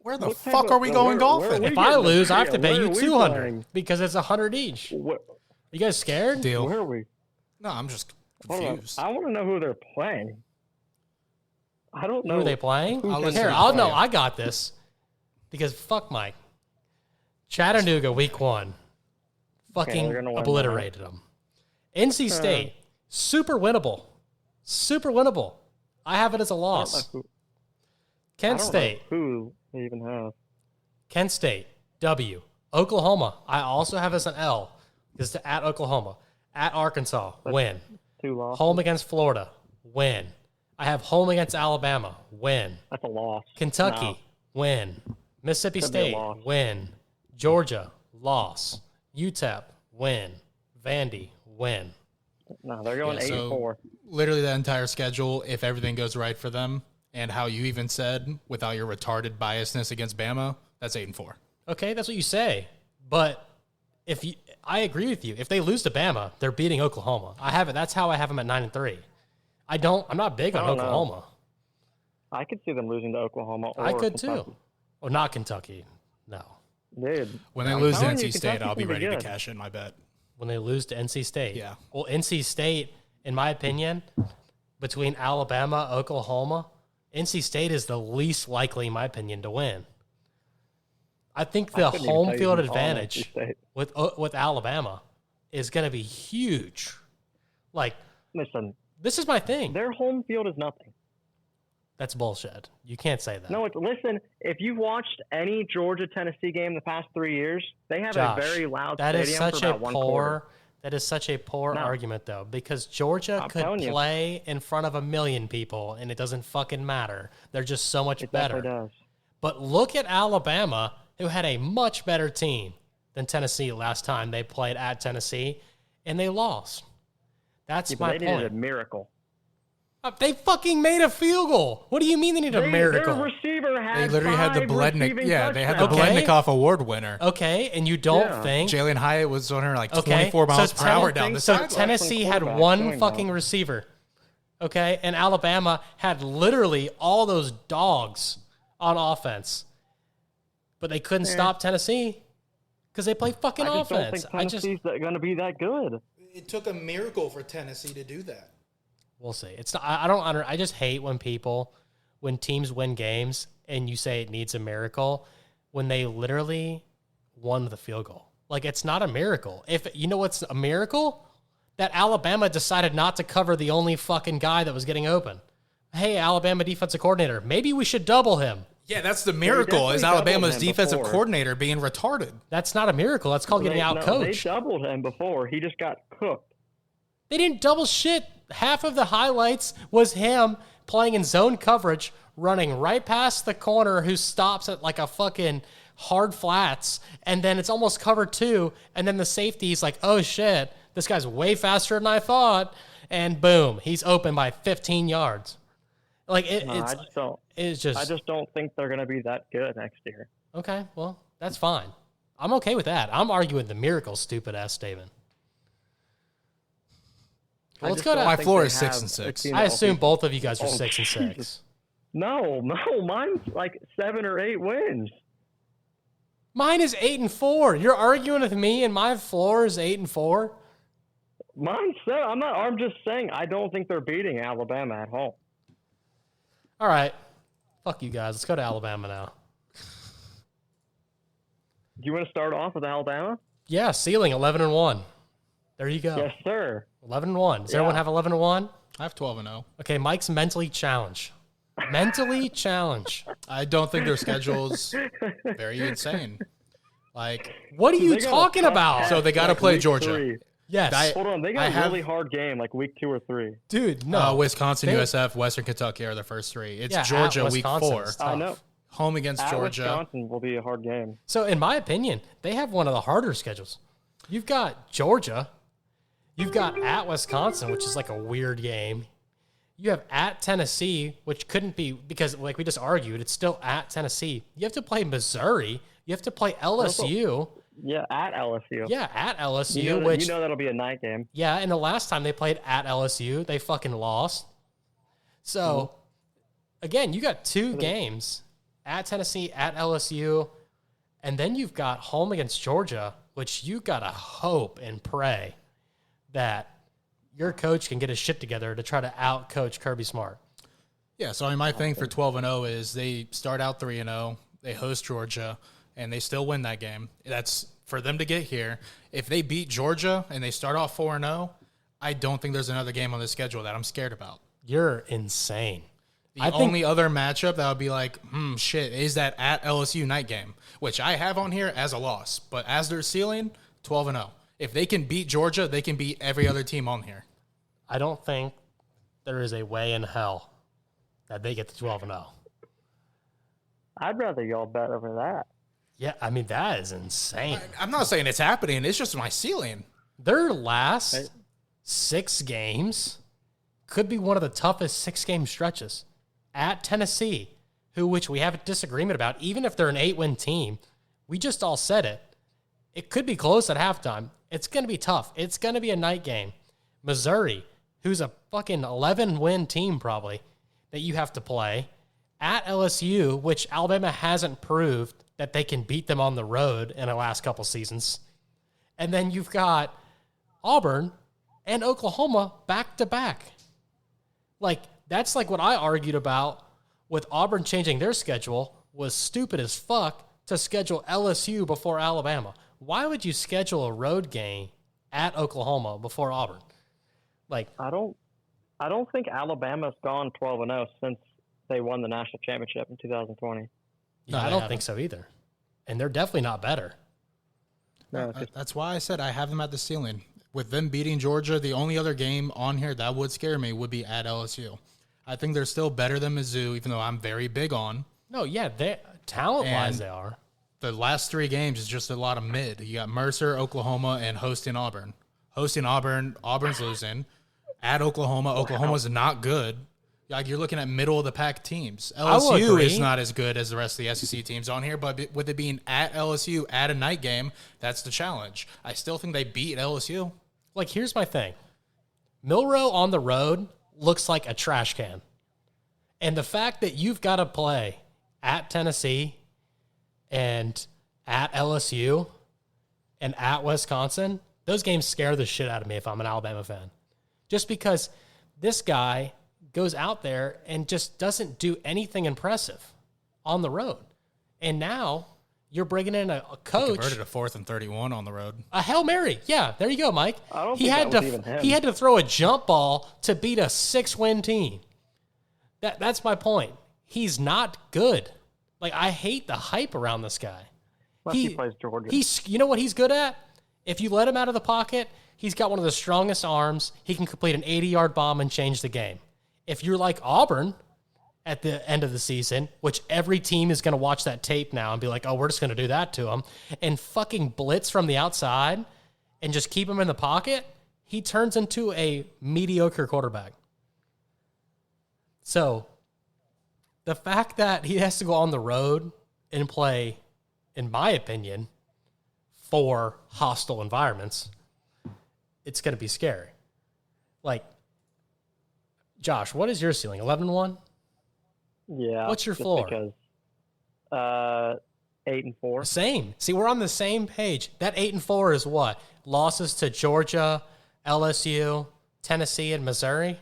Where the What type fuck of- are we going where golfing? we If I getting the lose, I have to deal? pay Where you are we 200 playing? because it's 100 each. You guys scared? Deal. Where are we? No, I'm just Hold on. confused. I want to know who they're playing. I don't know. Who are they playing? Who's I'll in listen Here, to there? I'll know. play. I got this because fuck Mike. Chattanooga week 1, fucking they're gonna win obliterated them. NC State, super winnable, super winnable. I have it as a I don't loss. know who, Kent State, who they even have. Kent State, W. Oklahoma, I also have as an L because it's at Oklahoma. At Arkansas, win. 2 losses. Home against Florida, win. I have home against Alabama, win. That's a loss. Kentucky, win. Mississippi Could be a State, loss. win. Georgia, loss. UTEP, win. Vandy, win. No, they're going Yeah, 8-4. Literally the entire schedule, if everything goes right for them, and how you even said, without your retarded biasness against Bama, that's 8-4. Okay, that's what you say. But if you, I agree with you. If they lose to Bama, they're beating Oklahoma. I have it. That's how I have them at 9-3. I'm not big on I don't know. Oklahoma. I could see them losing to Oklahoma. Or I could Kentucky. too. Well, not Kentucky. No. Dude. When they I'm lose to telling NC you, State, I'll be Kentucky's ready gonna to be good. cash in my bet. When they lose to NC State. Yeah. Well, NC State, in my opinion, between Alabama, Oklahoma, NC State is the least likely, in my opinion, to win. I think the couldn't even home tell you field who's on NC advantage State. with Alabama is going to be huge. Like, Listen, this is my thing. their home field is nothing. That's bullshit. You can't say that. No, listen. If you've watched any Georgia-Tennessee game the past 3 years, they have Josh, a very loud that stadium is such for a about 1 quarter. that is such a poor No. argument though, because Georgia I'm could telling you. play in front of 1 million people and it doesn't fucking matter. They're just so much It better. definitely does. But look at Alabama, who had a much better team than Tennessee last time they played at Tennessee, and they lost. That's Yeah, but my they needed a point. miracle. They fucking made a field goal. What do you mean they need a miracle? Their receiver had They literally had the 5 Blednik. receiving Yeah, they had the touchdowns. Okay. Blednikoff Award winner. Okay, and you don't Yeah. think Jalen Hyatt was on her like Okay, 24 miles so per hour Ten- down the so sideline. Tennessee had quarterback one doing fucking that. receiver. Okay, and Alabama had literally all those dogs on offense, but they couldn't stop Tennessee because they play fucking I just offense. don't think Tennessee's going to be that good. It took a miracle for Tennessee to do that. We'll see. It's not, I don't I just hate when teams win games and you say it needs a miracle when they literally won the field goal. Like, it's not a miracle. If you know what's a miracle, that Alabama decided not to cover the only fucking guy that was getting open. Hey, Alabama defensive coordinator, maybe we should double him. Yeah, that's the miracle. Is definitely Alabama's doubled him defensive before. coordinator being retarded? That's not a miracle. That's called getting out They coached. doubled him before. He just got cooked. They didn't double shit. half of the highlights was him playing in zone coverage, running right past the corner who stops at like a fucking hard flats, and then it's almost cover 2, and then the safety's like, oh shit, this guy's way faster than I thought, and boom, he's open by 15 yards. Like I just don't think they're going to be that good next year. Okay, well, that's fine. I'm okay with that. I'm arguing the miracle, stupid ass statement. Well, let's go to my floor is 6 and 6. I assume both of you guys are Oh, 6 and 6. Jesus. No, mine's like 7 or 8 wins. Mine is 8 and 4. You're arguing with me, and my floor is 8 and 4. Mine's 7. I'm just saying I don't think they're beating Alabama at home. All right, fuck you guys. Let's go to Alabama now. Do you want to start off with Alabama? Yeah, ceiling 11 and 1. There you go. Yes, sir. 11 and 1. Does everyone have 11 and 1? I have 12 and 0. Okay, Mike's mentally challenged. Mentally challenged. I don't think their schedule's very insane. Like, What are you They got a talking tough about? test, So they gotta like, play week Georgia. 3. Yes. Hold on, they got I a have- really hard game, like week 2 or 3. Dude, no. Wisconsin, They- USF, Western Kentucky are the first 3. It's Yeah, Georgia at week Wisconsin 4. is I tough. know. Home against At Georgia. Wisconsin will be a hard game. So, in my opinion, they have one of the harder schedules. You've got Georgia. You've got at Wisconsin, which is like a weird game. You have at Tennessee, which couldn't be because, like we just argued, it's still at Tennessee. You have to play Missouri. You have to play LSU. Yeah, at LSU. Yeah, at LSU, You know, which you know that'll be a night game. yeah, and the last time they played at LSU, they fucking lost. So, again, you got 2 games at Tennessee, at LSU, and then you've got home against Georgia, which you got to hope and pray that your coach can get his shit together to try to out-coach Kirby Smart. Yeah, so I mean, my thing for 12 and 0 is they start out 3 and 0, they host Georgia, and they still win that game. That's for them to get here. If they beat Georgia and they start off 4 and 0, I don't think there's another game on the schedule that I'm scared about. You're insane. The only other matchup that would be like, shit, is that at LSU night game, which I have on here as a loss. But as their ceiling, 12 and 0. If they can beat Georgia, they can beat every other team on here. I don't think there is a way in hell that they get to 12 and 0. I'd rather y'all bet over that. Yeah, I mean, that is insane. I'm not saying it's happening. It's just my ceiling. Their last 6 games could be one of the toughest 6-game stretches at Tennessee, which we have a disagreement about. Even if they're an 8-win team, we just all said it. It could be close at halftime. It's going to be tough. It's going to be a night game. Missouri, who's a fucking 11-win team probably, that you have to play. At LSU, which Alabama hasn't proved that they can beat them on the road in the last couple seasons. And then you've got Auburn and Oklahoma back-to-back. Like, that's like what I argued about with Auburn changing their schedule was stupid as fuck to schedule LSU before Alabama. Why would you schedule a road game at Oklahoma before Auburn? Like, I don't think Alabama's gone 12 and 0 since they won the national championship in 2020. yeah, I don't think so either. And they're definitely not better. No, it's just, That's why I said I have them at the ceiling. With them beating Georgia, the only other game on here that would scare me would be at LSU. I think they're still better than Mizzou, even though I'm very big on. No, yeah, they talent-wise And- they are. The last 3 games is just a lot of mid. You got Mercer, Oklahoma, and hosting Auburn. Hosting Auburn, Auburn's losing. At Oklahoma, Oklahoma's not good. Like, you're looking at middle of the pack teams. will LSU agree. is not as good as the rest of the SEC teams on here, but with it being at LSU at a night game, that's the challenge. I still think they beat LSU. Like, here's my thing. Milroe on the road looks like a trash can. And the fact that you've got to play at Tennessee and at LSU and at Wisconsin, those games scare the shit out of me if I'm an Alabama fan. Just because this guy goes out there and just doesn't do anything impressive on the road. And now you're bringing in a coach. Converted a 4th and 31 on the road. A Hail Mary. Yeah, there you go, Mike. I don't he think had that to was even him. he had to throw a jump ball to beat a 6-win team. That's my point. He's not good. Like, I hate the hype around this guy. unless he plays Georgia. You know what he's good at? If you let him out of the pocket, He's got one of the strongest arms. He can complete an 80-yard bomb and change the game. If you're like Auburn at the end of the season, which every team is going to watch that tape now and be like, oh, we're just going to do that to him, and fucking blitz from the outside and just keep him in the pocket, he turns into a mediocre quarterback. So the fact that he has to go on the road and play, in my opinion, 4 hostile environments, it's going to be scary. Like, Josh, what is your ceiling? 11-1? Yeah. What's your floor? Because 8-4. Same. See, we're on the same page. That 8-4 is what? Losses to Georgia, LSU, Tennessee, and Missouri?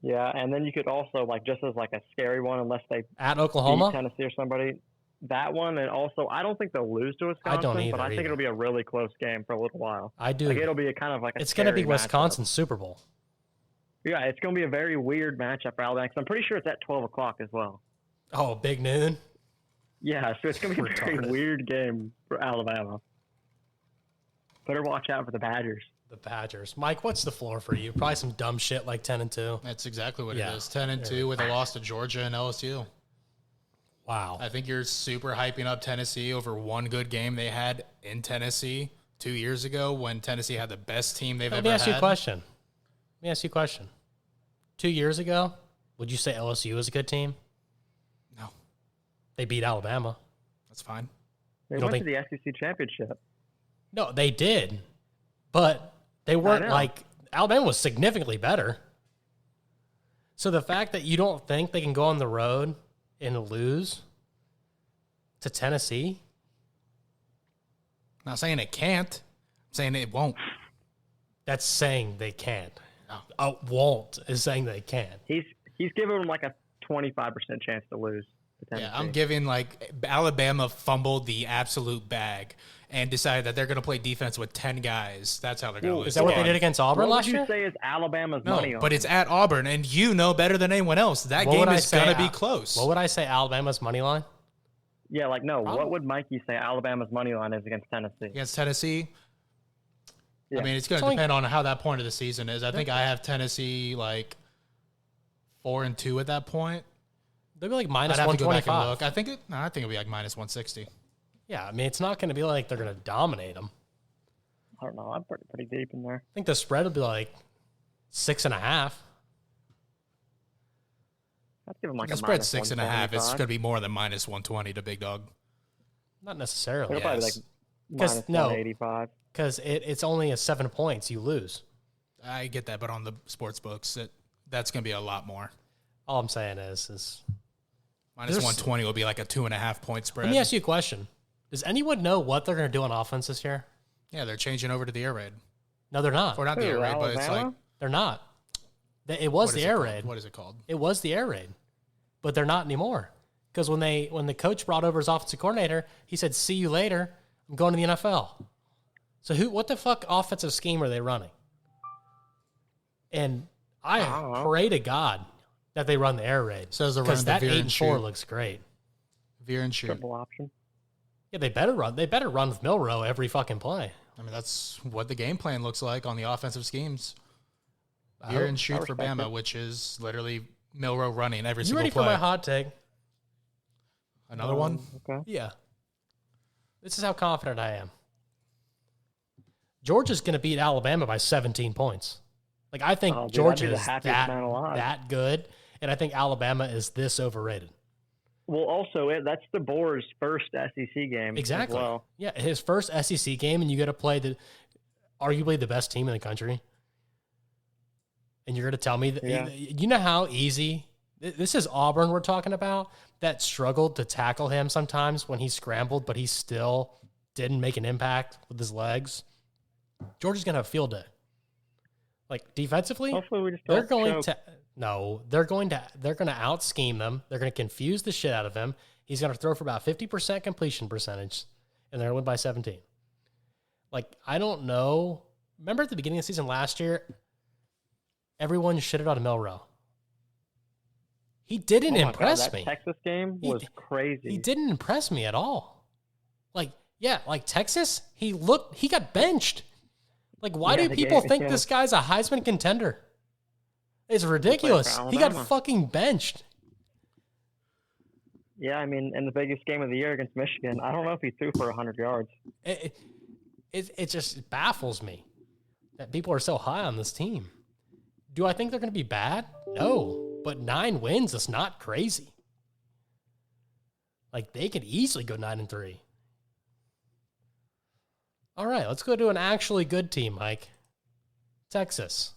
Yeah, and then you could also, like, just as like a scary one, unless they At beat Oklahoma? Tennessee or somebody, that one, and also I don't think they'll lose to Wisconsin, but I think it'll be a really close game for a little while. I do. Like, it'll be a kind of like a It's going to be scary Wisconsin's matchup. Super Bowl. Yeah, it's going to be a very weird matchup for Alabama, 'cause I'm pretty sure it's at 12 o'clock as well. Oh, big noon? Yeah, so it's going to be a very Retarded. weird game for Alabama. Better watch out for the Badgers. The Badgers. Mike, what's the floor for you? Probably some dumb shit like 10-2. That's exactly what Yeah. it is. 10-2 with a loss to Georgia and LSU. Wow. I think you're super hyping up Tennessee over one good game they had in Tennessee 2 years ago when Tennessee had the best team they've Let ever me had. ask you a question. 2 years ago, would you say LSU was a good team? No, They beat Alabama. that's fine. They You don't went to the SEC championship. No, they did. But they weren't know. like Alabama was significantly better. So the fact that you don't think they can go on the road and lose to Tennessee, Not saying it can't. I'm saying it won't. that's saying they can't. No. Won't is saying they can't. He's giving them like a 25% chance to lose to Tennessee. Yeah, I'm giving like Alabama fumbled the absolute bag and decided that they're going to play defense with 10 guys. That's how they're going to Ooh, lose. Is that what they on. did against Auburn What would last you year? say is Alabama's money No, on? but it's at Auburn, and you know better than anyone else. That What game would I is say, going to be Al- close. What would I say Alabama's money line? Yeah, like, no, Probably. what would Mikey say Alabama's money line is against Tennessee? Against Tennessee, Yeah. I mean, it's going It's to only- depend on how that point of the season is. I think I have Tennessee like 4-2 at that point. They'll be like I'd minus have to go back and 125. look. I think it'll be like minus 160. Yeah, I mean, it's not going to be like they're going to dominate them. I don't know. I'm pretty deep in there. I think the spread will be like 6.5. I'd give them like The a spread's minus 6.5. It's 175. going to be more than minus 120 to Big Dog. Not necessarily. It'll probably be like Yes. minus no. 185. Because it's only a 7 points. You lose. I get that, but on the sports books, that's going to be a lot more. All I'm saying is Minus There's- 120 will be like a 2.5 point spread. let me ask you a question. Does anyone know what they're going to do on offense this year? Yeah, they're changing over to the air raid. No, they're not. Or not the Who, air raid, but it's like Alabama? They're not. It was what the is it air called? raid. What is it called? It was the air raid, but they're not anymore. Because when the coach brought over his offensive coordinator, he said, "See you later. I'm going to the NFL." So what the fuck offensive scheme are they running? And I don't know. pray to God that they run the air raid. Says they're because running that the veer 8 and 4 shoot. looks great. Veer and shoot. Triple option. Yeah, they better run. They better run with Milrow every fucking play. I mean, that's what the game plan looks like on the offensive schemes. I Veer hope- and I shoot for respect Bama, it. which is literally Milrow running every You single ready play. for my hot take? Another one? Okay. Yeah. This is how confident I am. Georgia's going to beat Alabama by 17 points. Like, I think Oh, dude, Georgia that'd be the is happiest man alive. that good, and I think Alabama is this overrated. Well, also, that's the Boer's first SEC game. Exactly. As well. Yeah, his first SEC game, and you got to play arguably the best team in the country. And you're going to tell me that Yeah. you know how easy this is Auburn we're talking about that struggled to tackle him sometimes when he scrambled, but he still didn't make an impact with his legs. Georgia's going to have a field day. Like defensively, Hopefully, we just they're don't going choke. to they're going to out scheme them. They're going to confuse the shit out of him. He's going to throw for about 50% completion percentage, and they're going to win by 17. Like, I don't know. Remember at the beginning of the season last year, everyone shitted on Milrow. He didn't Oh my God, impress that me. Texas game was crazy. He didn't impress me at all. Like, yeah, like Texas, he got benched. Like, why Yeah, do the people game- think yeah. this guy's a Heisman contender? It's ridiculous. He got Alabama. fucking benched. Yeah, I mean, in the biggest game of the year against Michigan, I don't know if he threw for 100 yards. It just baffles me that people are so high on this team. Do I think they're going to be bad? No, but 9 wins is not crazy. Like, they could easily go 9-3. All right, let's go to an actually good team, Mike. Texas.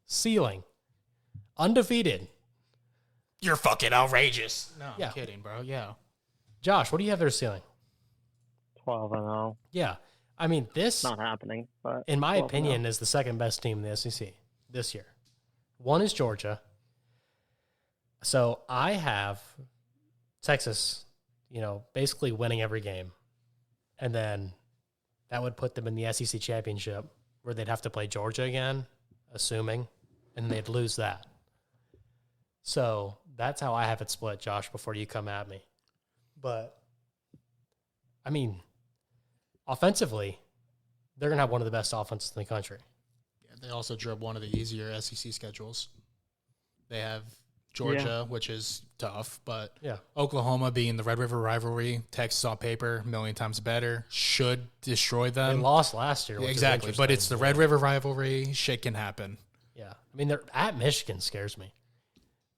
Ceiling. Undefeated. You're fucking outrageous. No, Yeah. I'm kidding, bro. Yeah. Josh, what do you have their ceiling? 12-0. Yeah. I mean, this, Not happening, but in my 12-0. opinion, is the second best team in the SEC this year. One is Georgia. So I have Texas, basically winning every game. And then that would put them in the SEC championship where they'd have to play Georgia again, assuming, and they'd lose that. So that's how I have it split, Josh, before you come at me. But, I mean, offensively, they're going to have one of the best offenses in the country. Yeah, they also drew up one of the easier SEC schedules. They have Georgia, which is tough, but Yeah. Oklahoma being the Red River rivalry, Texas on paper, a million times better, should destroy They them. lost last year. Which is Exactly, but it's the interesting. Red River rivalry. Shit can happen. Yeah. I mean, they're at Michigan scares me.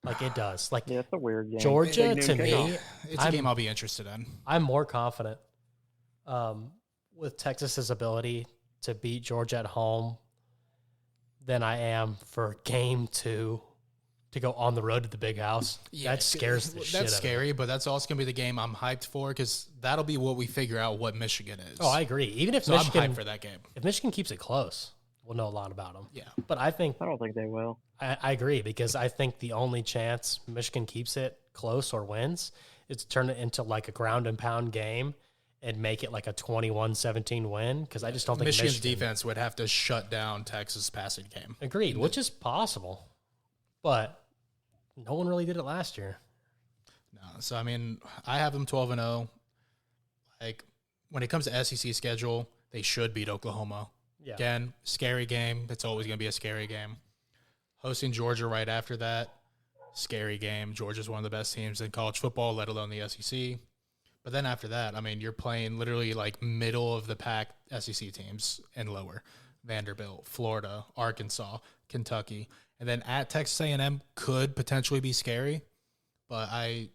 Like, it does. Like, Yeah, it's a weird game. Georgia, Big to noon me, kickoff. It's a game I'll be interested in. I'm more confident with Texas's ability to beat Georgia at home than I am for game 2 to go on the road to the big house. That scares the shit out of me. That's scary, but that's also going to be the game I'm hyped for because that'll be what we figure out what Michigan is. Oh, I agree. Even if so I'm Michigan, hyped for that game. if Michigan keeps it close, we'll know a lot about them. Yeah. But I think I don't think they will. I agree because I think the only chance Michigan keeps it close or wins is to turn it into like a ground and pound game and make it like a 21-17 win because I just don't think Michigan's Michigan defense would have to shut down Texas' passing game. Agreed, which is possible, but no one really did it last year. No, so I mean, I have them 12-0. Like when it comes to SEC schedule, they should beat Oklahoma. Yeah, Again, scary game. It's always going to be a scary game. Hosting Georgia right after that, scary game. Georgia's one of the best teams in college football, let alone the SEC. But then after that, I mean, you're playing literally like middle of the pack SEC teams and lower. Vanderbilt, Florida, Arkansas, Kentucky. And then at Texas A&M could potentially be scary, but I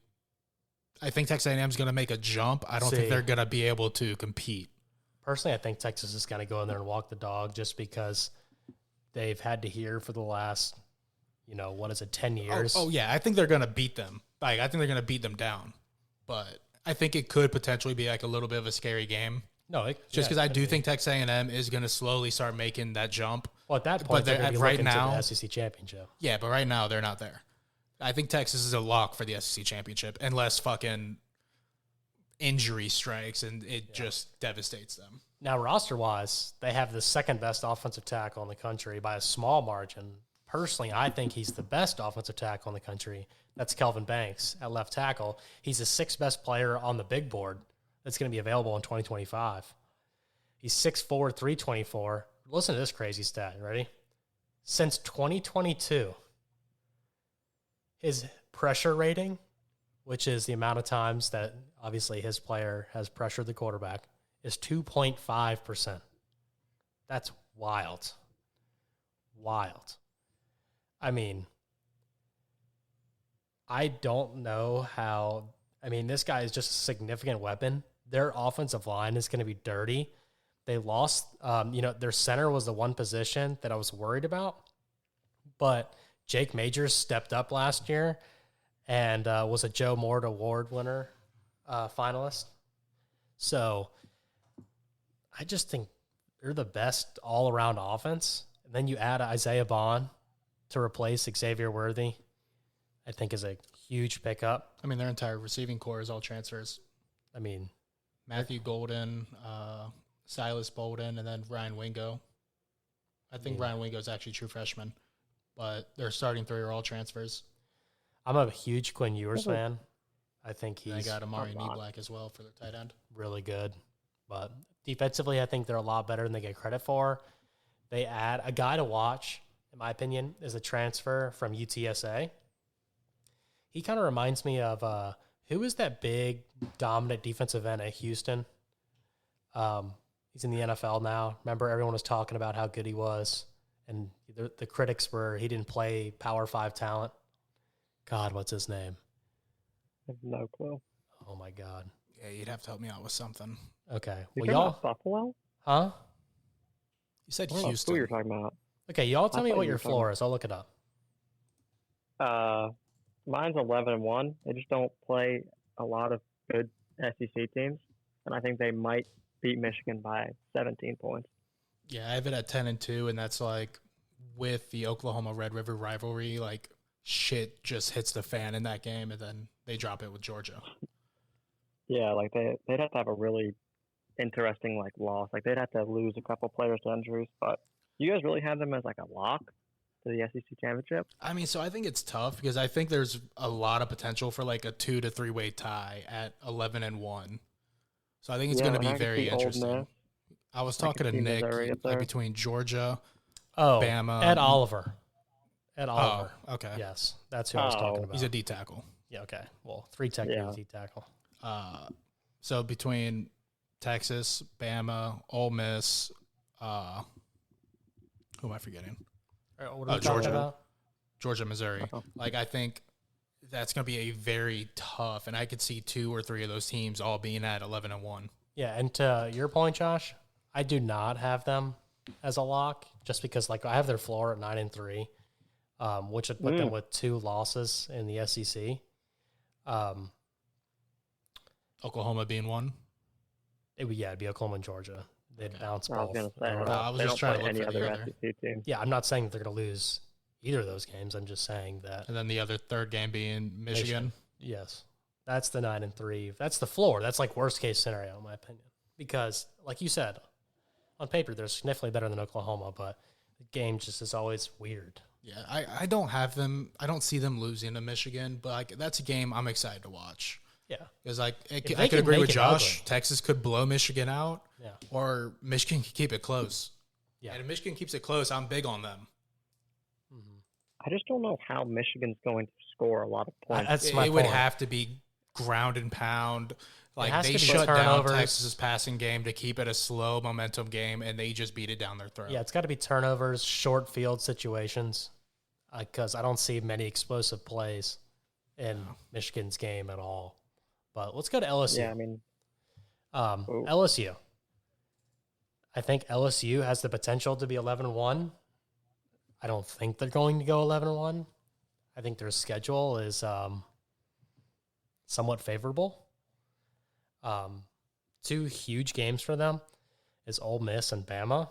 think Texas A&M is going to make a jump. I don't think they're going to be able to compete. personally, I think Texas is going to go in there and walk the dog just because they've had to hear for the last, 10 years. Oh yeah, I think they're going to beat them. Like I think they're going to beat them down, but I think it could potentially be like a little bit of a scary game. No, Just because I do think Texas A&M is going to slowly start making that jump. Well, at that point, But they're they're going to be right looking now- to the SEC championship. Yeah, but right now they're not there. I think Texas is a lock for the SEC championship unless fucking injury strikes and it just devastates them. Now, roster-wise, they have the second best offensive tackle in the country by a small margin. Personally, I think he's the best offensive tackle in the country. That's Kelvin Banks at left tackle. He's the sixth best player on the big board that's going to be available in 2025. He's 6'4", 324. Listen to this crazy stat. You ready? Since 2022, his pressure rating, which is the amount of times that obviously his player has pressured the quarterback, is 2.5%. That's wild. Wild. I mean, I don't know how. I mean, this guy is just a significant weapon. Their offensive line is going to be dirty. They lost, their center was the one position that I was worried about. But Jake Majors stepped up last year and was a Joe Mort Award winner finalist. So I just think they're the best all-around offense. And then you add Isaiah Bond to replace Xavier Worthy, I think is a huge pickup. I mean, their entire receiving core is all transfers. I mean, Matthew Golden, Silas Bolden, and then Ryan Wingo. I think Ryan Wingo is actually a true freshman, but their starting three are all transfers. I'm a huge Quinn Ewers fan. I think And they he's got Amari Neblack as well for their tight end. really good. But defensively, I think they're a lot better than they get credit for. they add a guy to watch, in my opinion, is a transfer from UTSA. He kind of reminds me of who is that big, dominant defensive end at Houston? He's in the NFL now. Remember, everyone was talking about how good he was, and the critics were he didn't play Power 5 talent. God, what's his name? I have no clue. Oh, my God. Yeah, you'd have to help me out with something. Okay. You Well, talking y'all... about Buffalo? Huh? You said I don't know Houston. who you're talking about. Okay, y'all tell I me thought what you your were talking- floor is. I'll look it up. Mine's 11-1. They just don't play a lot of good SEC teams, and I think they might beat Michigan by 17 points. Yeah, I have it at 10-2, and that's like with the Oklahoma Red River rivalry, like shit just hits the fan in that game, and then they drop it with Georgia. Yeah, like they'd have to have a really interesting like loss. Like they'd have to lose a couple players to injuries. But you guys really have them as like a lock to the SEC championship? I mean, so I think it's tough because I think there's a lot of potential for like a 2 to 3 way tie at 11-1 So I think it's going to be very interesting. I was talking to Nick like, between Georgia, Bama, Ed Oliver. Ed Oliver. Oh, okay. Yes, that's who I was talking about. He's a D tackle. Yeah, okay. Well, 3 technical D tackle. So between Texas, Bama, Ole Miss, who am I forgetting? What are we talking about? Georgia, Missouri. Like, I think that's going to be a very tough, and I could see 2 or 3 of those teams all being at 11-1. Yeah, and to your point, Josh, I do not have them as a lock just because, like, I have their floor at 9-3, which would put them with 2 losses in the SEC. Oklahoma being one. It'd be Oklahoma and Georgia. They'd bounce both. I was going to say, I was just trying to look any for other the other. SEC team. Yeah, I'm not saying that they're going to lose either of those games. I'm just saying that. And then the other third game being Michigan. Yes. That's the 9-3. That's the floor. That's like worst case scenario, in my opinion. Because, like you said, on paper, they're significantly better than Oklahoma, but the game just is always weird. Yeah, I don't have them. I don't see them losing to Michigan, but like that's a game I'm excited to watch. Yeah. Because like I they could can agree make with it Josh. ugly. Texas could blow Michigan out, Yeah. or Michigan can keep it close. Yeah. And if Michigan keeps it close, I'm big on them. I just don't know how Michigan's going to score a lot of points. That's my It would point. have to be ground and pound. Like has they to be shut down turnovers. Texas's passing game to keep it a slow momentum game, and they just beat it down their throat. Yeah, it's got to be turnovers, short field situations, because I don't see many explosive plays in Michigan's game at all. But let's go to LSU. Yeah, I mean, LSU. I think LSU has the potential to be 11-1. I don't think they're going to go 11-1. I think their schedule is somewhat favorable. 2 huge games for them is Ole Miss and Bama.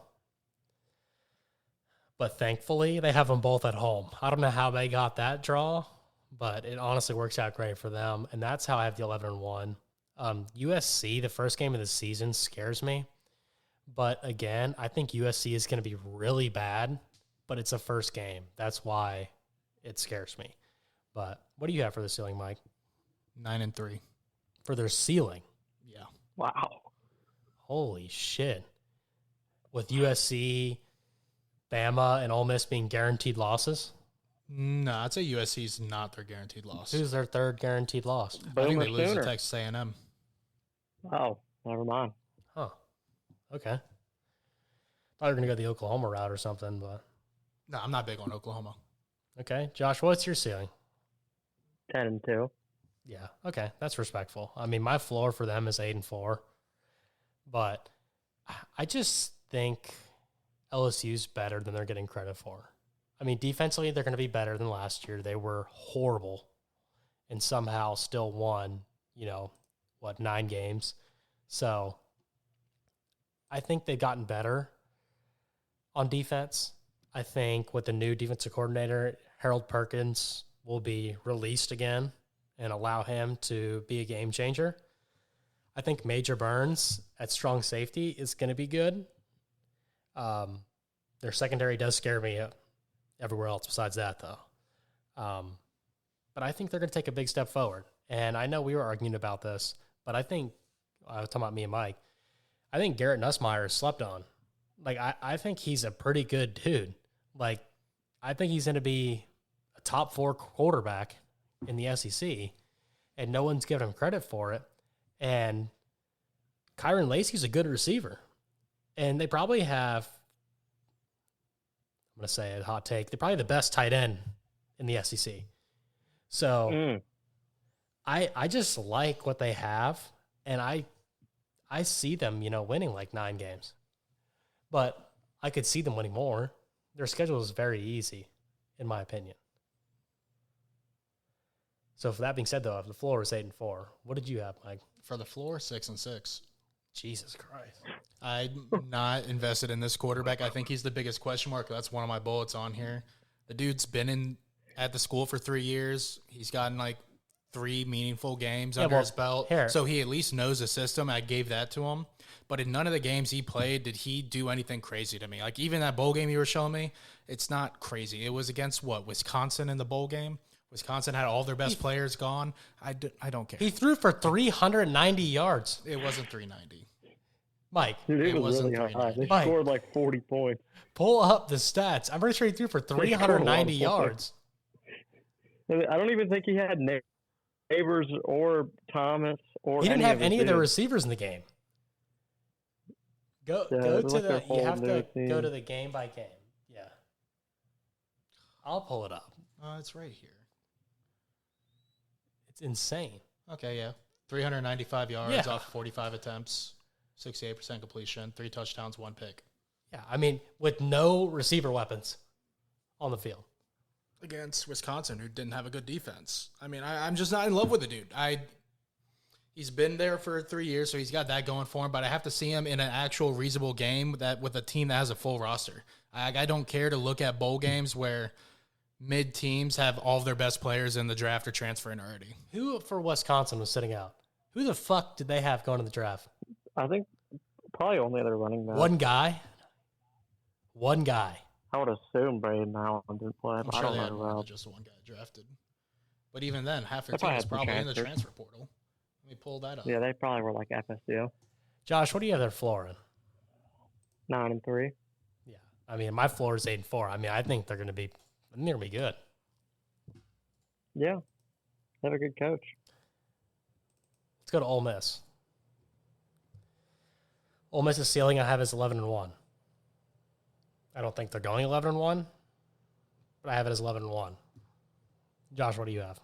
But thankfully, they have them both at home. I don't know how they got that draw, but it honestly works out great for them. And that's how I have the 11-1. USC, the first game of the season, scares me. But again, I think USC is going to be really bad, but it's a first game. That's why it scares me. But what do you have for the ceiling, Mike? 9-3. For their ceiling? Yeah. wow. Holy shit. With USC, Bama, and Ole Miss being guaranteed losses? No, I'd say USC's not their guaranteed loss. Who's their third guaranteed loss? I think Boomer they lose to Sooner. Texas A&M. Oh, never mind. Huh. Okay. Thought you were going to go the Oklahoma route or something, but No, I'm not big on Oklahoma. okay. Josh, what's your ceiling? 10-2. Yeah. Okay. That's respectful. I mean, my floor for them is 8-4, but I just think LSU's better than they're getting credit for. I mean, defensively, they're going to be better than last year. They were horrible and somehow still won, 9 games. So I think they've gotten better on defense. I think with the new defensive coordinator, Harold Perkins will be released again and allow him to be a game changer. I think Major Burns at strong safety is going to be good. Their secondary does scare me everywhere else besides that, though. But I think they're going to take a big step forward. And I know we were arguing about this, but I think, I was talking about me and Mike, I think Garrett Nussmeier is slept on Like, I think he's a pretty good dude. Like, I think he's going to be a top 4 quarterback in the SEC, and no one's giving him credit for it. And Kyron Lacey's a good receiver. And they probably have, I'm going to say a hot take, they're probably the best tight end in the SEC. So I just like what they have, and I see them, winning like 9 games. But I could see them winning more. Their schedule is very easy, in my opinion. So, for that being said, though, if the floor is 8-4, what did you have, Mike? For the floor, 6-6. Jesus Christ. I'm not invested in this quarterback. I think he's the biggest question mark. That's one of my bullets on here. The dude's been at the school for 3 years. He's gotten like 3 meaningful games under his belt. So he at least knows the system. I gave that to him. But in none of the games he played did he do anything crazy to me. Like even that bowl game you were showing me, it's not crazy. It was against Wisconsin in the bowl game. Wisconsin had all their best players gone. I don't care. He threw for 390 yards. It wasn't 390. Mike. Dude, it was really high. They scored like 40 points. Pull up the stats. I'm pretty sure he threw for 390 yards. I don't even think he had Neighbors or Thomas or he didn't have any of the receivers in the game. Go to the. You have to go to the game by game. Yeah, I'll pull it up. It's right here. It's insane. Okay, yeah, 395 yards off 45 attempts, 68% completion, 3 touchdowns, 1 pick. Yeah, I mean, with no receiver weapons on the field against Wisconsin, who didn't have a good defense. I mean, I'm just not in love with the dude. He's been there for 3 years, so he's got that going for him. But I have to see him in an actual reasonable game that with a team that has a full roster. I don't care to look at bowl games where mid teams have all of their best players in the draft or transferring already. Who for Wisconsin was sitting out? Who the fuck did they have going to the draft? I think probably only their running back. One guy. I would assume Braden Allen didn't play, but I don't know who else. Just one guy drafted. But even then, half their team is probably in the transfer portal. Let me pull that up. Yeah, they probably were like FSU. Josh, what do you have their floor in? 9-3. Yeah, I mean, my floor is 8-4. I mean, I think they're going to be good. Yeah, they have a good coach. Let's go to Ole Miss. Ole Miss's ceiling I have is 11-1. I don't think they're going 11-1, but I have it as 11-1. Josh, what do you have?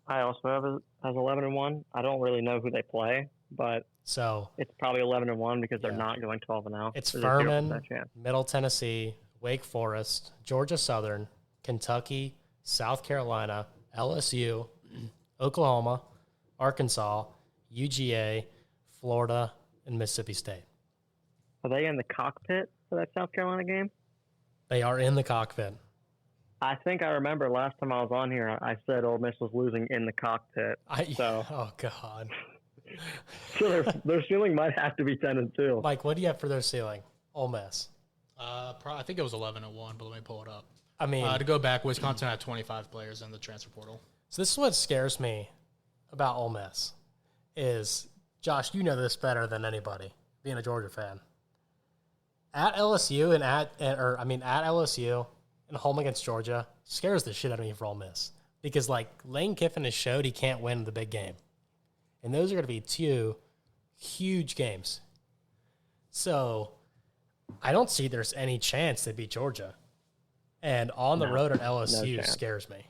I also have it as 11-1. I don't really know who they play, but it's probably 11-1 because they're not going 12-0. It's Furman, Middle Tennessee, Wake Forest, Georgia Southern, Kentucky, South Carolina, LSU, Oklahoma, Arkansas, UGA, Florida, and Mississippi State. Are they in the cockpit for that South Carolina game? They are in the cockpit. I think I remember last time I was on here, I said Ole Miss was losing in the cockpit. Oh, God. So their ceiling might have to be 10-2. Mike, what do you have for their ceiling? Ole Miss. I think it was 11-1, but let me pull it up. I mean, to go back, Wisconsin had 25 players in the transfer portal. So this is what scares me about Ole Miss is, Josh, you know this better than anybody, being a Georgia fan. At LSU at LSU and home against Georgia scares the shit out of me for Ole Miss because like Lane Kiffin has showed he can't win the big game, and those are going to be 2 huge games. So I don't see there's any chance they beat Georgia, and on the road at LSU scares me.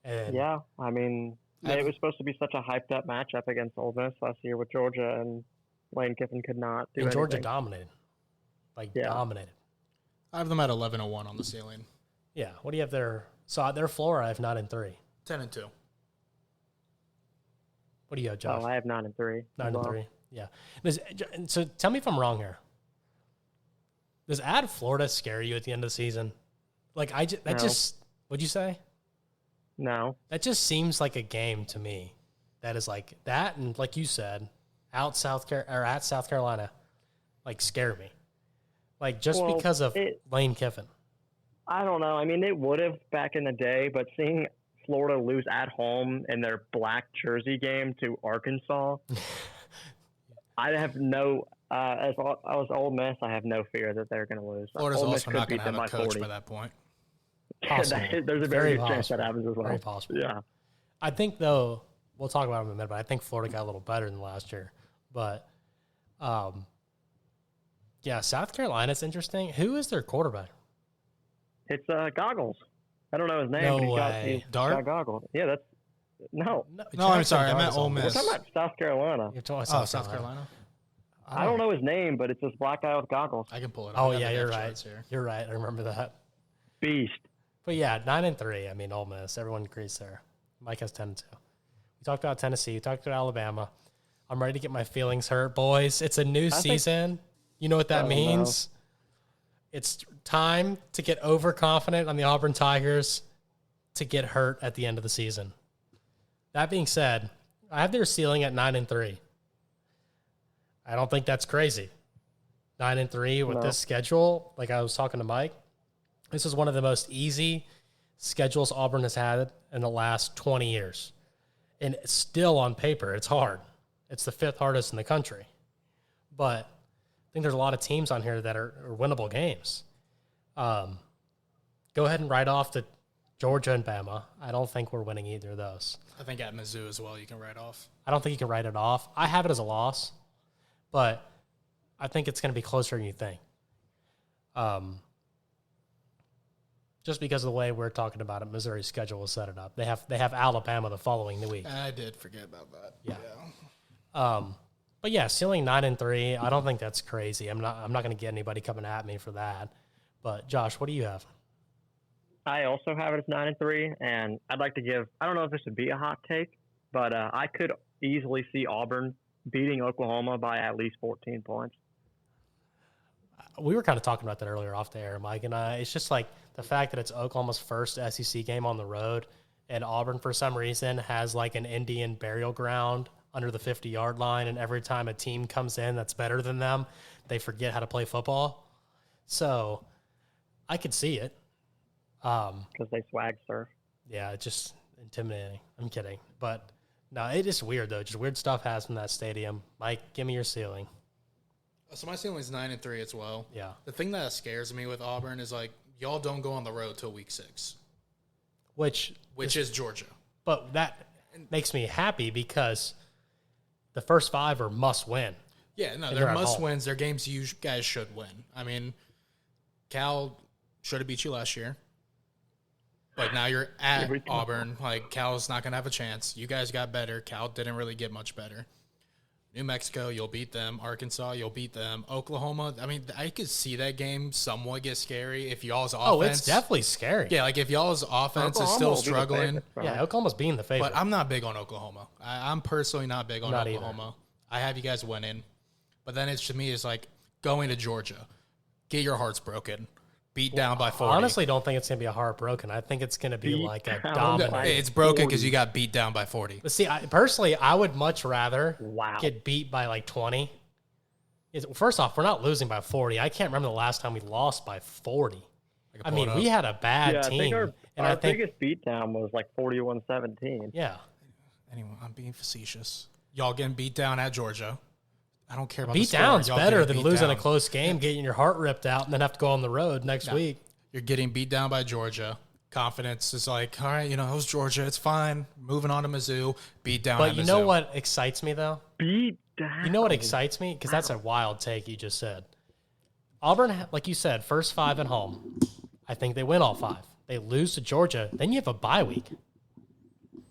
And yeah, I mean, it was supposed to be such a hyped up matchup against Ole Miss last year with Georgia, and Lane Kiffin could not do anything. Georgia dominated. Dominated. I have them at 11-1 on the ceiling. Yeah. What do you have there? So their floor, I have 9-3. 10-2. What do you have, Josh? Oh, I have 9-3. 9-3. Yeah. So tell me if I'm wrong here. Does add Florida scare you at the end of the season? Like what'd you say? No. That just seems like a game to me. That is like that, and like you said, at South Carolina, like scare me. Like just because of Lane Kiffin. I don't know. I mean, it would have back in the day, but seeing Florida lose at home in their black jersey game to Arkansas, I have no As I was Ole Miss, I have no fear that they're going to lose. Florida's Ole Miss also could not beat going to them have a by coach 40. by that point. Possible. There's a very good chance that happens as well. Very possible. Yeah. I think, though, we'll talk about it in a minute, but I think Florida got a little better than last year. But, yeah, South Carolina's interesting. Who is their quarterback? It's Goggles. I don't know his name. No but he's way. got Dart? goggles. Yeah, that's no. No, I'm sorry. I Jackson meant Dart's Ole on Miss. We're talking about South Carolina. You're talking Oh, South Carolina. I don't know his name, but it's this black guy with goggles. I can pull it up. Oh, I have yeah, the you're depth right. charts here. You're right. I remember that. Beast. But, yeah, 9-3. I mean, Ole Miss. Everyone agrees there. Mike has 10-2. We talked about Tennessee. We talked about Alabama. I'm ready to get my feelings hurt, boys. It's a new season. You know what that means? It's time to get overconfident on the Auburn Tigers to get hurt at the end of the season. That being said, I have their ceiling at 9-3. I don't think that's crazy. 9-3 with this schedule, like I was talking to Mike, this is one of the most easy schedules Auburn has had in the last 20 years. And it's still on paper, it's hard. It's the 5th hardest in the country. But I think there's a lot of teams on here that are winnable games. Go ahead and write off the Georgia and Bama. I don't think we're winning either of those. I think at Mizzou as well, you can write off. I don't think you can write it off. I have it as a loss, but I think it's going to be closer than you think. Just because of the way we're talking about it, Missouri's schedule will set it up. They have Alabama the following week. I did forget about that. Yeah. But yeah, ceiling 9-3. I don't think that's crazy. I'm not going to get anybody coming at me for that. But Josh, what do you have? I also have it as 9-3, and I'd like to give. I don't know if this would be a hot take, but I could easily see Auburn beating Oklahoma by at least 14 points. We were kind of talking about that earlier off the air, Mike and I. It's just like the fact that it's Oklahoma's first SEC game on the road, and Auburn, for some reason, has like an Indian burial ground under the 50-yard line, and every time a team comes in that's better than them, they forget how to play football. So I could see it. Because they swag surf. Yeah, it's just intimidating. I'm kidding. But no, it is weird, though. Just weird stuff happens in that stadium. Mike, give me your ceiling. So my ceiling is 9-3 as well. Yeah. The thing that scares me with Auburn is like y'all don't go on the road till week 6, Which is Georgia. But that makes me happy because the first 5 are must win. Yeah, no, And they're you're at must home. wins. They're games you guys should win. I mean, Cal should have beat you last year. But now you're at Every time. Auburn. Like, Cal's not going to have a chance. You guys got better. Cal didn't really get much better. New Mexico, you'll beat them. Arkansas, you'll beat them. Oklahoma, I mean, I could see that game somewhat get scary if y'all's offense. Oh, it's definitely scary. Yeah, like if y'all's offense is Oklahoma still will be the struggling. favorite, bro. Yeah, Oklahoma's being the favorite. But I'm not big on Oklahoma. I'm personally not big on Not Oklahoma. I have you guys winning. But then it's to me, it's like going to Georgia. Get your hearts broken. Beat down by 40. I honestly don't think it's going to be a heartbroken. I think it's going to be Beat like a down dominant. by- It's broken because you got beat down by 40. But see, personally, I would much rather Wow. get beat by like 20. First off, we're not losing by 40. I can't remember the last time we lost by 40. I mean, we had a bad Yeah, I team. think and our I think, biggest beatdown was like 41-17. yeah. Anyway, I'm being facetious. Y'all getting beat down at Georgia. I don't care about Beat the score. down's Y'all better getting than beat losing down. a close game, getting your heart ripped out, and then have to go on the road next week. You're getting beat down by Georgia. Confidence is like, all right, it was Georgia. It's fine. Moving on to Mizzou. Beat down But at you know Mizzou. what excites me, though? Beat down. You know what excites me? Because that's a wild take you just said. Auburn, like you said, first 5 at home. I think they win all 5. They lose to Georgia. Then you have a bye week.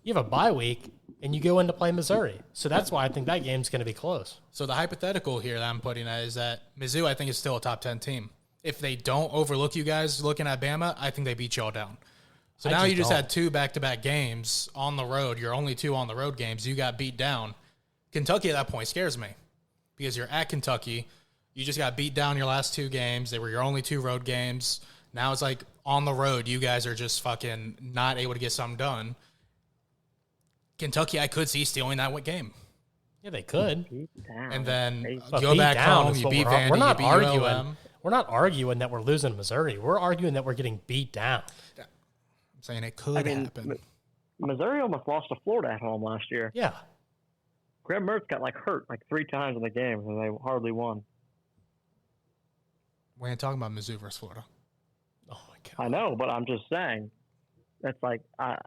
You have a bye week, and you go in to play Missouri. So that's why I think that game's going to be close. So the hypothetical here that I'm putting at is that Mizzou, I think, is still a top 10 team. If they don't overlook you guys looking at Bama, I think they beat y'all down. So I now just you just don't. had 2 back-to-back games on the road. Your only 2 on the road games. You got beat down. Kentucky at that point scares me because you're at Kentucky. You just got beat down your last 2 games. They were your only 2 road games. Now it's like on the road, you guys are just fucking not able to get something done. Kentucky, I could see stealing that game. Yeah, they could. Beat down. And then But go beat back down home, is you what beat we're, Vandy, we're not you beat arguing. ULM. We're not arguing that we're losing to Missouri. We're arguing that we're getting beat down. I'm saying it could happen. Missouri almost lost to Florida at home last year. Yeah. Graham Mertz got hurt 3 times in the game, and they hardly won. We ain't talking about Mizzou versus Florida. Oh my god! I know, but I'm just saying. That's I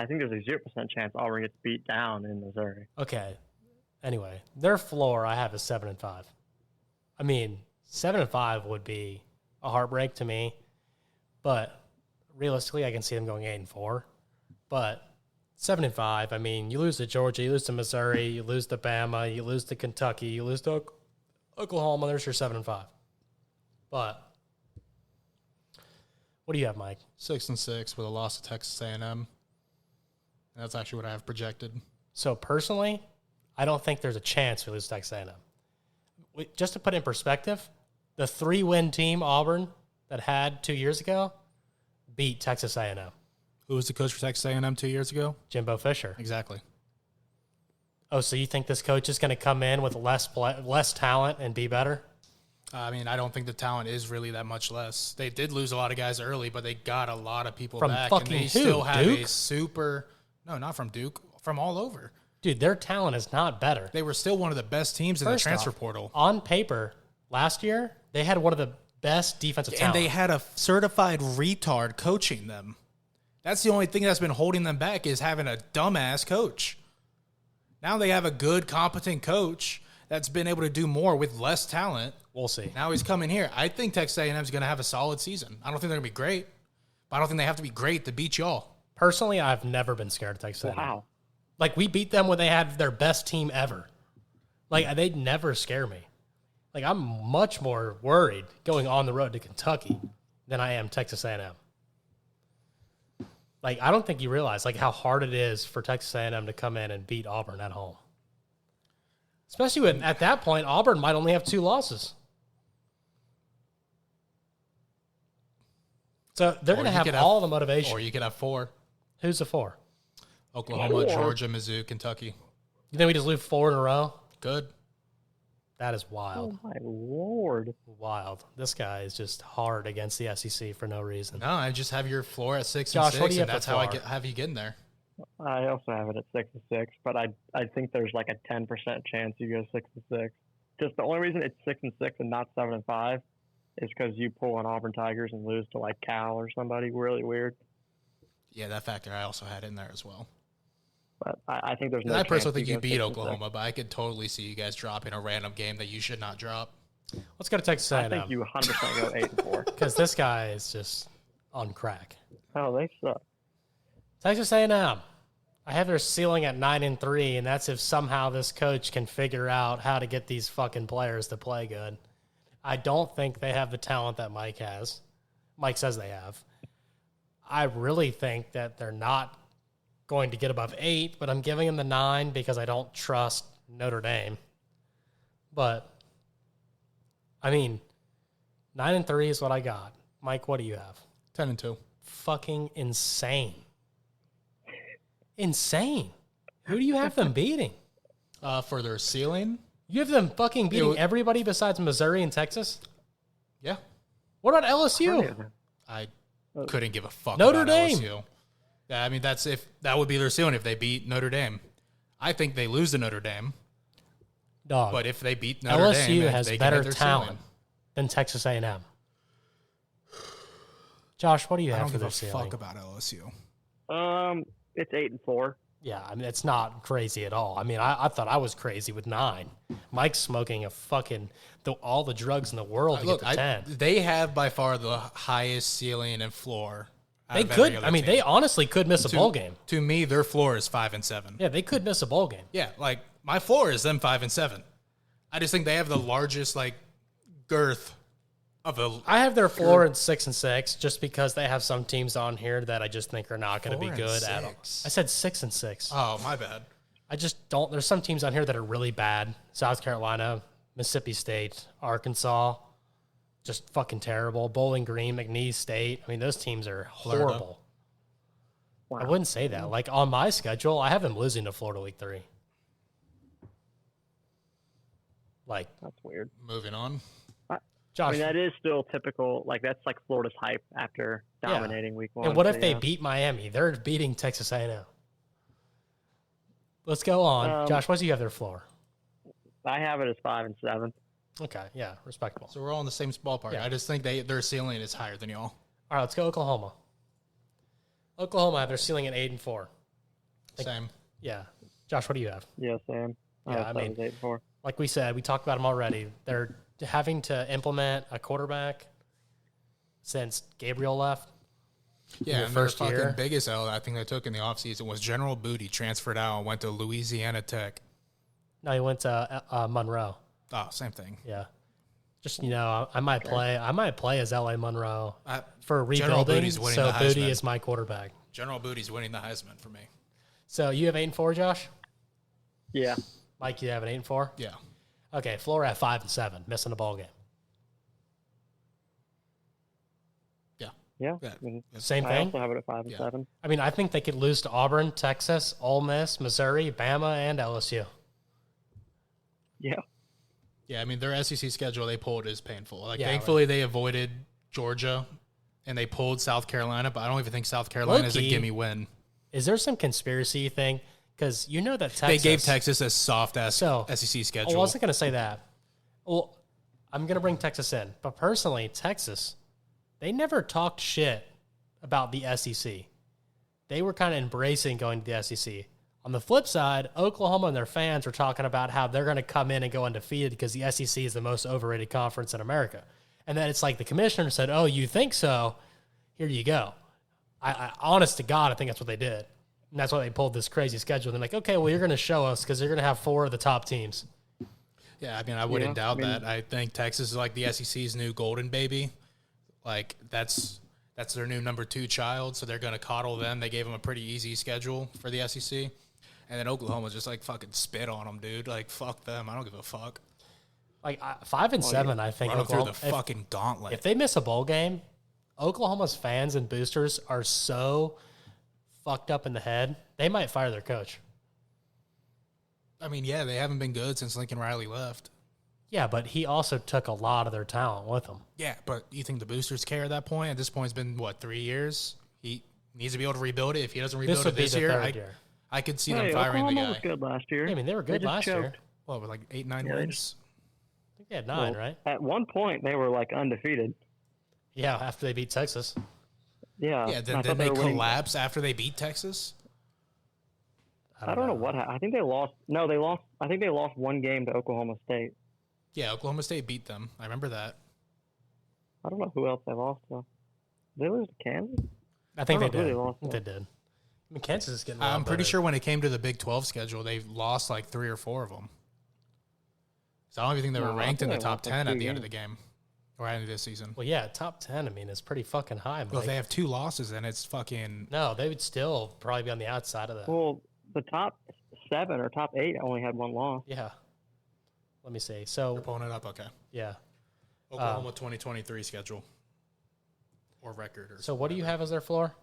think there's a 0% chance Auburn gets beat down in Missouri. Okay. Anyway, their floor I have is 7-5. I mean, 7-5 would be a heartbreak to me, but realistically, I can see them going 8-4. But 7-5. I mean, you lose to Georgia, you lose to Missouri, you lose to Bama, you lose to Kentucky, you lose to Oklahoma. There's your 7-5. But what do you have, Mike? 6-6 with a loss to Texas A&M. That's actually what I have projected. So personally, I don't think there's a chance we lose to Texas A&M. Just to put it in perspective, the 3-win team Auburn that had 2 years ago beat Texas A&M. Who was the coach for Texas A&M 2 years ago? Jimbo Fisher. Exactly. Oh, so you think this coach is going to come in with less talent and be better? I mean, I don't think the talent is really that much less. They did lose a lot of guys early, but they got a lot of people From back. fucking And they who? still have Duke? a super – no, not from Duke. From all over. Dude, their talent is not better. They were still one of the best teams in First the transfer off, portal. On paper, last year, they had one of the best defensive And talent. they had a certified retard coaching them. That's the only thing that's been holding them back is having a dumbass coach. Now they have a good, competent coach that's been able to do more with less talent. We'll see. Now he's coming here. I think Texas A&M is going to have a solid season. I don't think they're going to be great, but I don't think they have to be great to beat y'all. Personally, I've never been scared of Texas A&M. Wow. Like, we beat them when they had their best team ever. Like, they'd never scare me. Like, I'm much more worried going on the road to Kentucky than I am Texas A&M. Like, I don't think you realize, how hard it is for Texas A&M to come in and beat Auburn at home. Especially when, at that point, Auburn might only have 2 losses. So they're going to have all the motivation. Or you could have 4. Who's the 4? Oklahoma, Georgia, Mizzou, Kentucky. You think we just lose 4 in a row? Good. That is wild. Oh, my Lord. Wild. This guy is just hard against the SEC for no reason. No, I just have your floor at 6-6, Josh, what do you and have that's for how I floor? have you getting there. I also have it at 6-6, but I think there's a 10% chance you go 6-6. Just the only reason it's 6-6 and not 7-5 is because you pull an Auburn Tigers and lose to Cal or somebody really weird. Yeah, that factor I also had in there as well. But I think there's no. I personally chance think you go beat 6-6. Oklahoma, but I could totally see you guys dropping a random game that you should not drop. Let's go to Texas I A&M. think you 100% go 8-4. Because this guy is just on crack. Oh, they suck. Texas A&M. I have their ceiling at 9-3, and that's if somehow this coach can figure out how to get these fucking players to play good. I don't think they have the talent that Mike has. Mike says they have. I really think that they're not going to get above 8, but I'm giving them the 9 because I don't trust Notre Dame. But, I mean, 9-3 is what I got. Mike, what do you have? 10-2. Fucking insane. Insane. Who do you have them beating? For their ceiling, You have them fucking beating everybody besides Missouri and Texas? yeah, What about LSU? I couldn't give a fuck Notre about Dame. LSU. Yeah, I mean, that would be their ceiling if they beat Notre Dame. I think they lose to Notre Dame, Dog. but if they beat Notre Dame, LSU has they can better hit their talent ceiling. than Texas A&M. Josh, what do you I have don't for give a their ceiling? fuck about LSU. It's 8-4. Yeah, I mean, it's not crazy at all. I mean, I thought I was crazy with 9. Mike's smoking a fucking all the drugs in the world to Look, get to 10. they have by far the highest ceiling and floor. out They of every could. other I mean, team. they honestly could miss a bowl game. To me, their floor is 5-7. Yeah, they could miss a bowl game. Yeah, my floor is them 5-7. I just think they have the largest girth of a. I have their floor at 6-6 just because they have some teams on here that I just think are not going to be 4 and good at all. 6. I said 6-6. Oh, my bad. I just don't. There's some teams on here that are really bad. South Carolina, Mississippi State, Arkansas, just fucking terrible. Bowling Green, McNeese State. I mean, those teams are horrible. Wow. I wouldn't say that. On my schedule, I have them losing to Florida week 3. That's weird. Moving on. Josh, I mean, that is still typical. That's Florida's hype after dominating week 1. and what if so, they yeah. beat Miami? They're beating Texas A&M. Let's go on. Josh, what do you have their floor? I have it as 5 and 7. Okay, yeah, respectable. So we're all in the same ballpark. Yeah. I just think their ceiling is higher than y'all. All right, let's go Oklahoma. Oklahoma, they're ceiling at 8 and 4. Same. Yeah. Josh, what do you have? Yeah, Sam. Yeah, I mean, 8 and 4. Like we said, we talked about them already. They're having to implement a quarterback since Gabriel left. Yeah, Your and first their fucking year. biggest L I think they took in the offseason was General Booty transferred out and went to Louisiana Tech. No, he went to Monroe. Oh, same thing. Yeah. Just, I might play as LA Monroe for General rebuilding. Booty's winning So the Booty Heisman. is my quarterback. General Booty's winning the Heisman for me. So you have 8 and 4, Josh? Yeah. Mike, you have an 8 and 4? Yeah. Okay, Florida at 5 and 7, missing a ball game. Yeah. Yeah. I mean, Same I thing. also have it at 5 and Yeah. 7. I mean, I think they could lose to Auburn, Texas, Ole Miss, Missouri, Bama, and LSU. Yeah. Yeah, I mean, their SEC schedule they pulled is painful. Like, Yeah, thankfully, they avoided Georgia and they pulled South Carolina, but I don't even think South Carolina is a Low-key, gimme win. Is there some conspiracy thing? Because you know that Texas. They gave Texas a soft ass So, SEC I schedule. wasn't going to say that. Well, I'm going to bring Texas in. But personally, Texas, they never talked shit about the SEC. They were kind of embracing going to the SEC. On the flip side, Oklahoma and their fans were talking about how they're going to come in and go undefeated because the SEC is the most overrated conference in America. And then it's like the commissioner said, oh, you think so? Here you go. I honest to God, I think that's what they did. And that's why they pulled this crazy schedule. They're like, okay, well, you're going to show us because you're going to have 4 of the top teams. Yeah, I mean, I wouldn't Yeah, doubt I mean- that. I think Texas is like the SEC's new golden baby. Like, that's their new number 2 child, so they're going to coddle them. They gave them a pretty easy schedule for the SEC. And then Oklahoma's just like fucking spit on them, dude. Like, fuck them. I don't give a fuck. Like 5 and 7, I think. Run them through Oklahoma, the fucking gauntlet. if they miss a bowl game, Oklahoma's fans and boosters are so fucked up in the head, they might fire their coach. I mean, yeah, they haven't been good since Lincoln Riley left. Yeah, but he also took a lot of their talent with him. Yeah, but you think the boosters care at that point? At this point, it's been, 3 years? He needs to be able to rebuild it. If he doesn't rebuild This it would be this the year, third year. I could see Hey, them firing Oklahoma the was guy. good last year. Yeah, I mean, they were good just last year. choked. What, with like 8, 9 Yeah, they wins? I think they had 9, Well, right? At one point, they were like undefeated. Yeah, after they beat Texas. Yeah. Yeah, I then thought they were winning- collapse after they beat Texas? I don't know what happened. I think they lost. No, they lost. I think they lost one game to Oklahoma State. Yeah, Oklahoma State beat them. I remember that. I don't know who else they lost to. Did they lose to Kansas? I think I they don't know who did. they lost I think to. they did. I mean, Kansas is getting a lot I'm pretty better. sure when it came to the Big 12 schedule, they lost like 3 or 4 of them. So I don't even think they were No, I ranked in think the they top lost, like, 10 at 2 the end of the game or at the end of this season. Well, yeah, top 10, I mean, is pretty fucking high. Well, Mike. if they have 2 losses, then it's fucking. No, they would still probably be on the outside of that. Well, the top 7 or top 8 only had one loss. Yeah. Let me see. They're So, pulling it up. Okay. yeah. Oklahoma 2023 schedule or record. Or So, what do you have as their floor?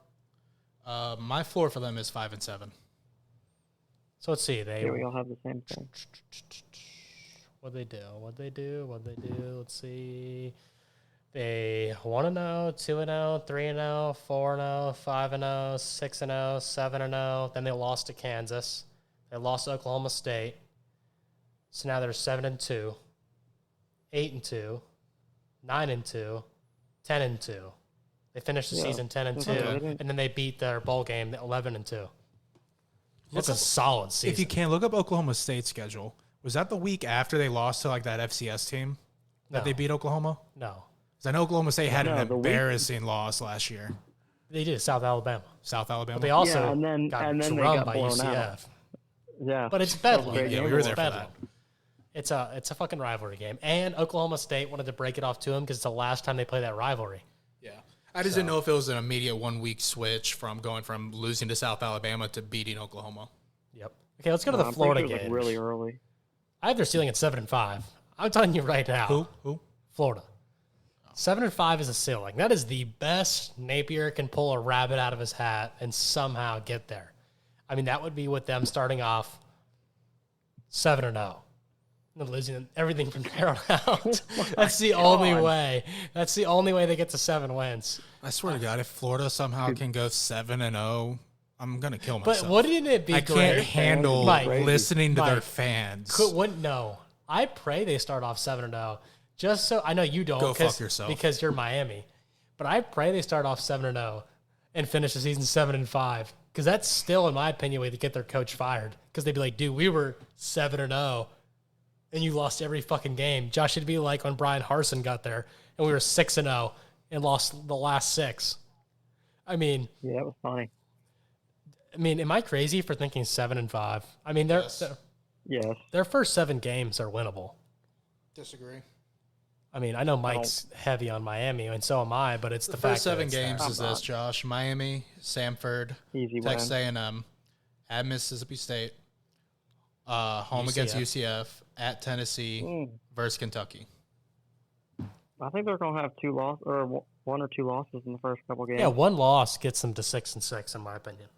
My floor for them is 5 and 7. So, let's see. They Yeah, we all have the same thing. What'd they do? Let's see. They 1-0, 2-0, 3-0, 4-0, 5-0, 6-0, 7-0. Then they lost to Kansas. They lost to Oklahoma State. So now they're 7-2, 8-2, 9-2, 10-2. They finished the Yeah. season 10-2, Okay. and then they beat their bowl game 11-2. That's a solid season. If you can look up Oklahoma State's schedule, was that the week after they lost to like that FCS team that No. they beat Oklahoma? No, 'Cause I know Oklahoma State had No, an the week- embarrassing loss last year. they did South Alabama. South Alabama. But they also Yeah, and then- got and then they drummed got by blown UCF. Yeah. But it's bedlam. great. Yeah, we were there for Bedlam. It's a fucking rivalry game. And Oklahoma State wanted to break it off to them because it's the last time they play that rivalry. Yeah. I just didn't know if it was an immediate 1-week switch from going from losing to South Alabama to beating Oklahoma. Yep. Okay, let's go to the I'm pretty Florida sure it was, game. like, really early. I have their ceiling at 7-5. I'm telling you right now. Who? Florida. 7-5 is a ceiling. That is the best Napier can pull a rabbit out of his hat and somehow get there. I mean, that would be with them starting off 7-0. And then losing everything from there on out. That's the only way. That's the only way they get to 7 wins. I swear to God, if Florida somehow can go 7-0 I'm gonna kill myself. But wouldn't it be I great? can't handle Mike, listening to their Mike, fans. Wouldn't no. I pray they start off 7-0. Just so I know you don't. Go fuck yourself. Because you're Miami. But I pray they start off 7-0 and finish the season 7-5. Because that's still, in my opinion, a way to get their coach fired. Because they'd be like, dude, we were 7-0 and you lost every fucking game. Josh, it'd be like when Brian Harsin got there and we were 6-0 and lost the last 6. I mean, Yeah, that was funny. am I crazy for thinking 7-5? I mean, Yes. Yes. their first 7 games are winnable. Disagree. I mean, I know Mike's heavy on Miami, and so am I, but it's the, The fact first 7 that it's games that. is this, Josh. Miami, Samford, Easy Texas win. A&M, at Mississippi State, home against UCF, at Tennessee, versus Kentucky. I think they're gonna have 2 losses or 1 or 2 losses in the first couple games. Yeah, one loss gets them to 6-6, in my opinion.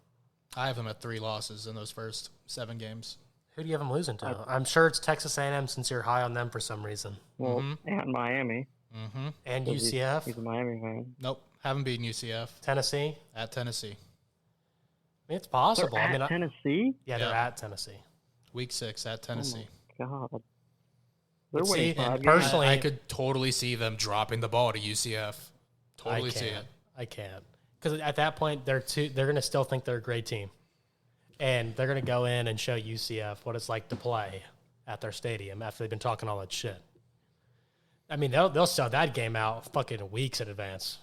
I have them at 3 losses in those first 7 games. Who do you have them losing to? I'm sure it's Texas A&M since you're high on them for some reason. Well, and Miami. Mm-hmm. And 'cause UCF, He's a Miami fan. Nope, haven't beaten UCF. Tennessee. At Tennessee. I mean, it's possible. They're I mean, at Tennessee. yeah, they're Yeah. at Tennessee. Week 6 at Tennessee. God. They're See, winning 5 and games. personally- I could totally see them dropping the ball to UCF. Totally I see can't. it. I can't. Because at that point, they're going to still think they're a great team. And they're going to go in and show UCF what it's like to play at their stadium after they've been talking all that shit. I mean, they'll sell that game out fucking weeks in advance.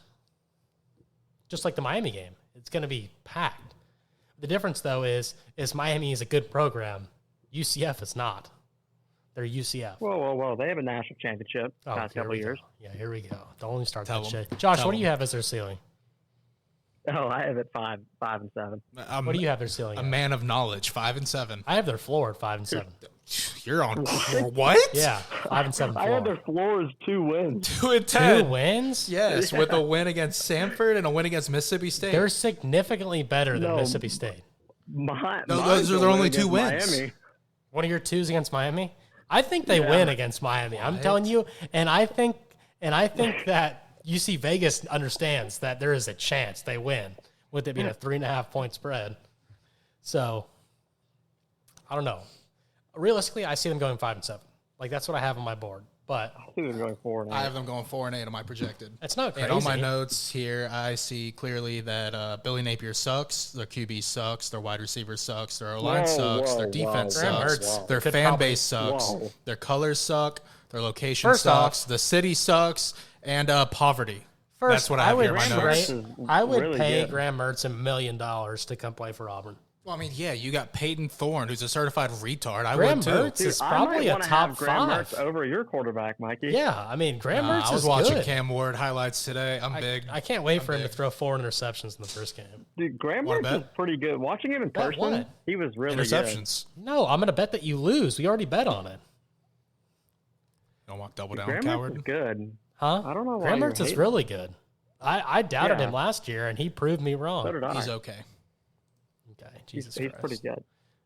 Just like the Miami game. It's going to be packed. The difference, though, is Miami is a good program. UCF is not. They're UCF. Whoa. They have a national championship past here couple we go. years. Yeah, here we go. Don't only start Tell that 'em. shit. Josh, Tell what do you 'em. have as their ceiling? Oh, I have it 5-7. What do you have their ceiling A at? man of knowledge, 5-7. I have their floor at 5-7. You're on what? Yeah, 5-7 I floor. had their floors 2 wins. 2-10. 2 wins? Yes, with a win against Samford and a win against Mississippi State. They're significantly better than No. Mississippi State. No, Mine's those are gonna their win only 2 against wins. Miami. One of your 2s against Miami? I think they Yeah. win against Miami. I'm telling you, and I think that UC Vegas understands that there is a chance they win with it being a 3.5 point spread. So I don't know. Realistically, I see them going 5-7. Like that's what I have on my board. But I think they're going 4 I have them going 4-8 on my projected. it's not crazy. And on my notes here, I see clearly that Billy Napier sucks. Their QB sucks. Their wide receiver sucks. Their line Whoa, sucks. whoa, Their defense whoa, sucks. whoa, whoa. Their Could fan probably- base sucks. Whoa. Their colors suck. Their location First off- sucks. The city sucks. And poverty. First, That's what I have here in my would notes. Graham- rate- I would really pay good. Graham Mertz $1 million to come play for Auburn. Well, I mean, yeah, you got Peyton Thorne, who's a certified retard. I Graham would too. Mertz Dude, is I probably might a wanna top have Graham 5. Mertz over your quarterback, Mikey. Yeah, I mean, Graham Mertz I was is watching good. Cam Ward highlights today. I'm big. I can't wait for him to big. throw 4 interceptions in the first game. Dude, Graham Wanna Mertz bet? is pretty good. Watching him in Bet person, what? he was really Interceptions. No, I'm going to bet that you lose. We already bet on it. Don't want double good. down, Graham Mertz coward. is good. Huh? I don't know why Graham you Mertz is hate really good. I doubted Yeah. him last year, and he proved me wrong. So did I. He's okay. Okay, He's, Jesus he's Christ. pretty good.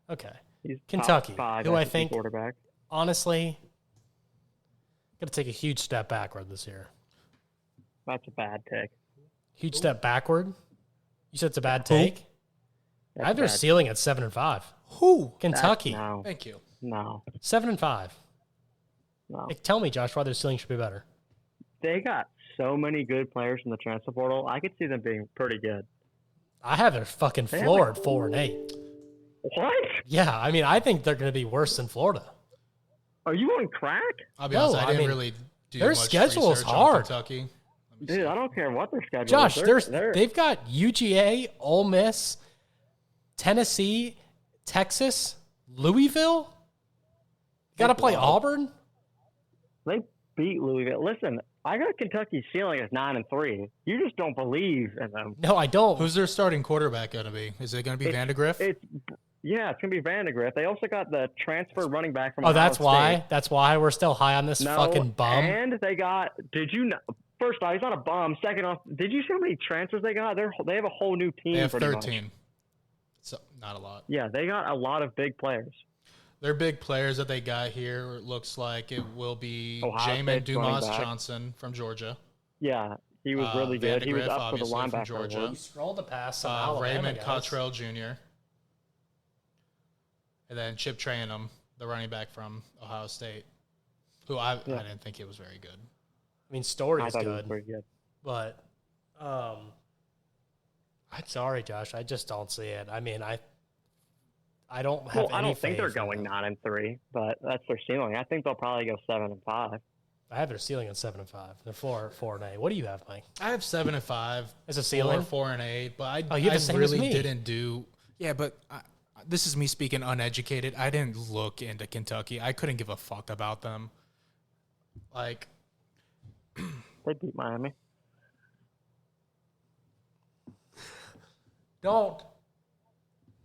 Okay. He's Kentucky, top 5 who I SEC think- quarterback. Honestly, going to take a huge step backward this year. That's a bad take. Huge step backward? You said it's a bad take? I have their bad. ceiling at 7-5. Who? Kentucky, No, Thank you. no, 7-5. no. Like, tell me, Josh, why their ceiling should be better. They got so many good players in the transfer portal. I could see them being pretty good. I have their fucking have floor like- at 4-8. What? Yeah, I mean, I think they're going to be worse than Florida. Are you on crack? I'll be No, honest, I I didn't mean, really do their much schedule is research on hard. Kentucky. Let me Dude, see. I don't care what their schedule Josh, is. They're, they've got UGA, Ole Miss, Tennessee, Texas, Louisville. Got to play Auburn. they beat Louisville. Listen, I got Kentucky's ceiling as 9-3. You just don't believe in them. No, I don't. Who's their starting quarterback going to be? Is it going to be Vandegrift? Yeah, it's gonna be Vandegrift. They also got the transfer running back from. Oh, Ohio that's why. State. That's why we're still high on this No, fucking bum. And they got. Did you know? First off, he's not a bum. Second off, did you see how many transfers they got? They have a whole new team. They have pretty much. 13. So, not a lot. Yeah, they got a lot of big players. Their big players that they got here, it looks like it will be Ohio Jamin State's running Dumas back. Johnson from Georgia. Yeah, He was really good. He was Vandegrift, up for the obviously, from linebacker Georgia. award. Scroll the pass. Some Alabama Raymond guys. Cottrell Jr. And then Chip Trayanum, the running back from Ohio State, who I didn't think he was very good. I mean, Story I is thought he was good, pretty good. but I'm sorry, Josh. I just don't see it. I mean, I don't have. Well, I any don't think they're faith in going them. 9-3, but that's their ceiling. I think they'll probably go 7-5. I have their ceiling at 7-5. They're 4-8. What do you have, Mike? I have 7-5 As a ceiling? 4-8, but Oh, you have I the same as really me. didn't do. Yeah, but this is me speaking uneducated. I didn't look into Kentucky. I couldn't give a fuck about them. Like, They beat Miami. Don't.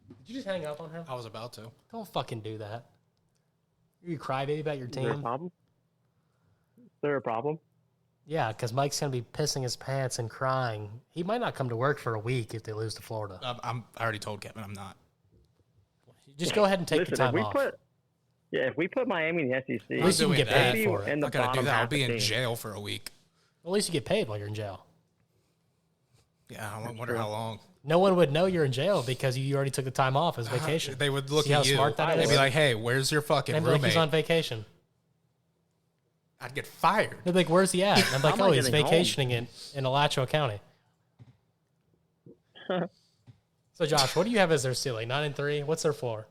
Did you just hang up on him? I was about to. Don't fucking do that. You crybaby about your Is there a team? problem? Is there a problem? Yeah, because Mike's going to be pissing his pants and crying. He might not come to work for a week if they lose to Florida. I already told Kevin I'm not. Just go ahead and take Listen, the time if we off. if we put Miami in the SEC, At least you can doing get that. paid for it. in I'm the not gonna do bottom that. I'll half be of in the team. jail for a week. At least you get paid while you're in jail. Yeah, I wonder how long. No one would know you're in jail because you already took the time off as vacation. They would look See how at you. smart that They'd is? be like, "Hey, where's your fucking And I'd be like, roommate?" he's on vacation. I'd get fired. They'd be like, where's he at? And I'm like, I'm oh, not he's getting home. vacationing in Alachua County. So, Josh, what do you have as their ceiling? 9-3? What's their floor?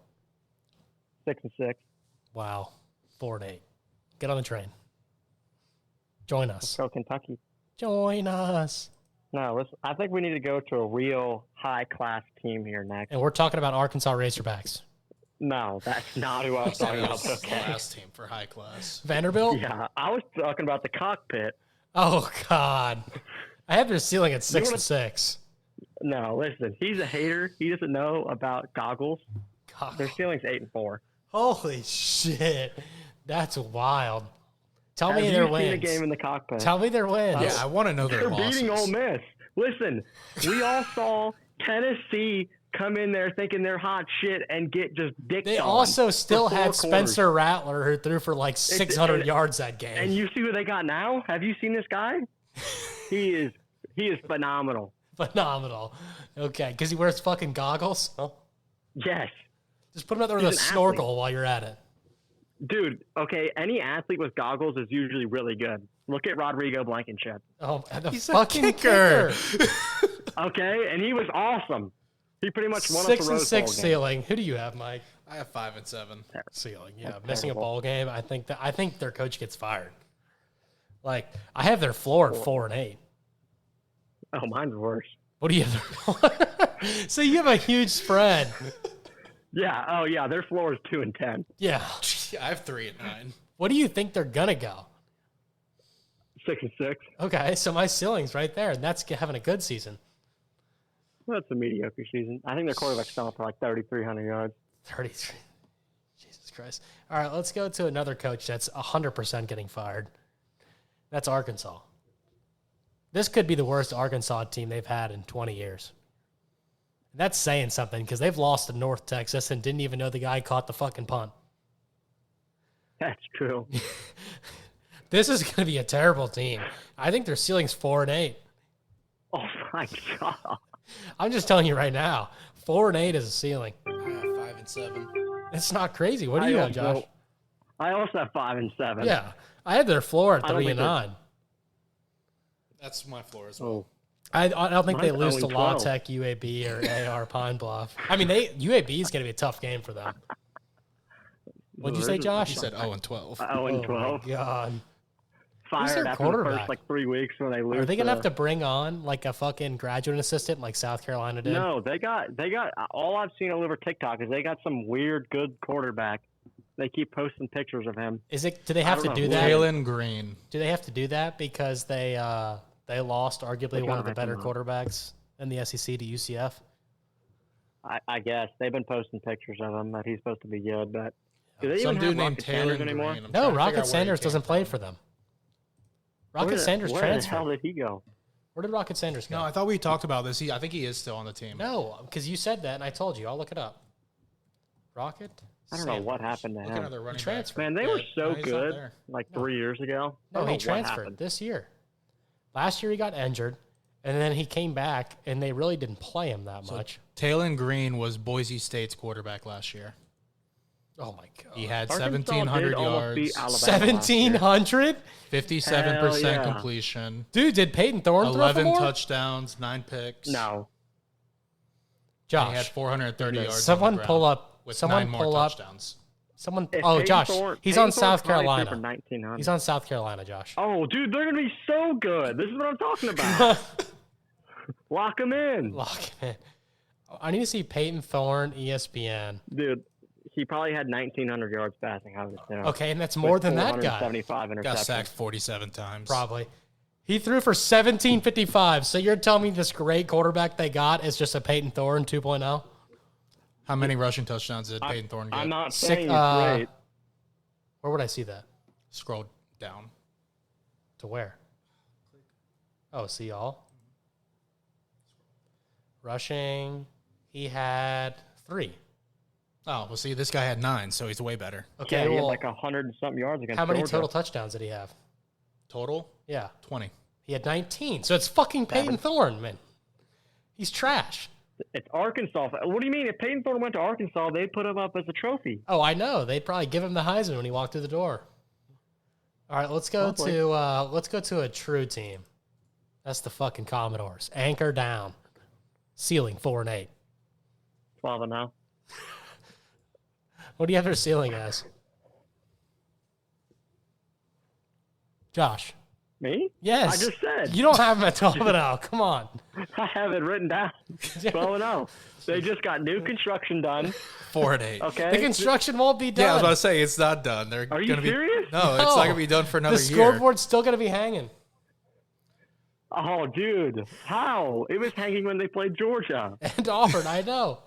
6-6. Wow. 4-8. Get on the train. Join Let's us. go Kentucky. Join us. No, listen, I think we need to go to a real high-class team here next. And we're talking about Arkansas Razorbacks. No, that's not who I was talking about. That's the Okay. last team for high class. Vanderbilt? Yeah, I was talking about the cockpit. Oh, God. I have their ceiling at 6-6. No, listen, he's a hater. He doesn't know about goggles. God. Their ceiling's 8-4. Holy shit. That's wild. Tell Have me you their seen wins. a game in the cockpit? Tell me their wins. Yeah, I want to know their They're losses. beating Ole Miss. Listen, we all saw Tennessee come in there thinking they're hot shit and get just dicked They on also still for 4 had quarters. Spencer Rattler who threw for like 600 yards that game. And you see what they got now? Have you seen this guy? He is phenomenal. Phenomenal. Okay, because he wears fucking goggles. Oh. Yes. Just put him out there with a He's an snorkel while you're at it. Dude, okay, any athlete with goggles is usually really good. Look at Rodrigo Blankenship. Oh, and the He's a fucking kicker. kicker. Okay, and he was awesome. He pretty much won us 6 the and Rose 6 Bowl game. ceiling. Who do you have, Mike? I have 5 and 7. Ceiling. Yeah, That's missing a terrible. bowl game. I think their coach gets fired. Like I have their floor at 4-8. Oh, mine's worse. What do you have? So you have a huge spread. Yeah, oh yeah, their floor is 2-10. Yeah. I have 3 and 9. What do you think they're gonna go? 6-6. Okay, so my ceiling's right there, and that's having a good season. That's a mediocre season. I think their quarterback's selling for like 3,300 yards. 33. Jesus Christ. All right, let's go to another coach that's 100% getting fired. That's Arkansas. This could be the worst Arkansas team they've had in 20 years. And that's saying something because they've lost to North Texas and didn't even know the guy caught the fucking punt. That's true. This is going to be a terrible team. I think their ceiling's 4-8. Oh my god. I'm just telling you right now, 4-8 is a ceiling. I have 5 and 7. It's not crazy. What do you have, Josh? I also have 5 and 7. Yeah, I had their floor at I don't 3 think and they're- 9. That's my floor as well. Oh, I don't think they Mine's lose to 0-12. La Tech, UAB, or AR Pine Bluff. I mean, UAB is going to be a tough game for them. What'd you say, Josh? You said 0 and 12. 0 and 12. Oh, my God. Fired their after the quarterback? first 3 weeks when they lose. Are they going to have to bring on like a fucking graduate assistant like South Carolina did? No, they got. All I've seen all over TikTok is they got some weird good quarterback. They keep posting pictures of him. Do they have to don't do know. that? Jalen Green. Do they have to do that because they lost arguably They one of gotta the better make them up. quarterbacks in the SEC to UCF? I guess they've been posting pictures of him that he's supposed to be good, but do they Some even dude have named Rocket Taylor Sanders Green. anymore? I'm trying No, to figure out Rocket where he Sanders came doesn't play from. for them. Rocket Sanders where the hell transferred. did he go? Where did Rocket Sanders go? No, I thought we talked about this. I think he is still on the team. No, because you said that, and I told you. I'll look it up. Rocket? I don't know what happened to Looking at him. their running transferred. back. Man, they Yeah, were so no, he's not good there. like 3 years ago. I No, don't he know what transferred happened. this year. Last year he got injured, and then he came back, and they really didn't play him that much. Taylon Green was Boise State's quarterback last year. Oh my god, He had Arkansas 1,700 did almost beat yards, Alabama last year. 1,700. 57% Hell yeah. completion, Dude, did Peyton Thorne throw for 11 more? touchdowns, 9 picks. No. And he had Josh, 430 yards. someone on the pull ground up. with Someone 9 more pull up. touchdowns. Someone. If Oh, Peyton Josh, Thorne- he's Peyton on Thorne's South probably threw Carolina. For 1,900. He's on South Carolina, Josh. Oh, dude, they're going to be so good. This is what I'm talking about. Lock them in. Lock him in. I need to see Peyton Thorne, ESPN. Dude, he probably had 1,900 yards passing. I would assume. Okay, and that's more than that guy. 75 interceptions. Got sacked 47 times. Probably. He threw for 1,755. So you're telling me this great quarterback they got is just a Peyton Thorne 2.0? How many rushing touchdowns did Peyton Thorne get? I'm not Sick, saying he's great. Where would I see that? Scroll down. To where? Oh, see all? Rushing. He had 3. Oh, well, see, this guy had 9, so he's way better. Okay, Yeah, he had well, like 100 and something yards against how many Georgia. total touchdowns did he have? Total? Yeah. 20. He had 19. So it's fucking Peyton Thorne, man. He's trash. It's Arkansas. What do you mean? If Peyton Thorne went to Arkansas, they'd put him up as a trophy. Oh, I know. They'd probably give him the Heisman when he walked through the door. All right, let's go to a true team. That's the fucking Commodores. Anchor down. Ceiling 4-8. 12 and now. What do you have their ceiling as? Josh. Me? Yes. I just said. You don't have them at 12-0. Come on. I have it written down. 12 and 0. They just got new construction done. 4-8. Okay. The construction won't be done. Yeah, I was about to say, it's not done. They're Are you gonna be, serious? No, it's not going to be done for another The year. scoreboard's still going to be hanging. Oh, dude. How? It was hanging when they played Georgia. And Auburn, I know.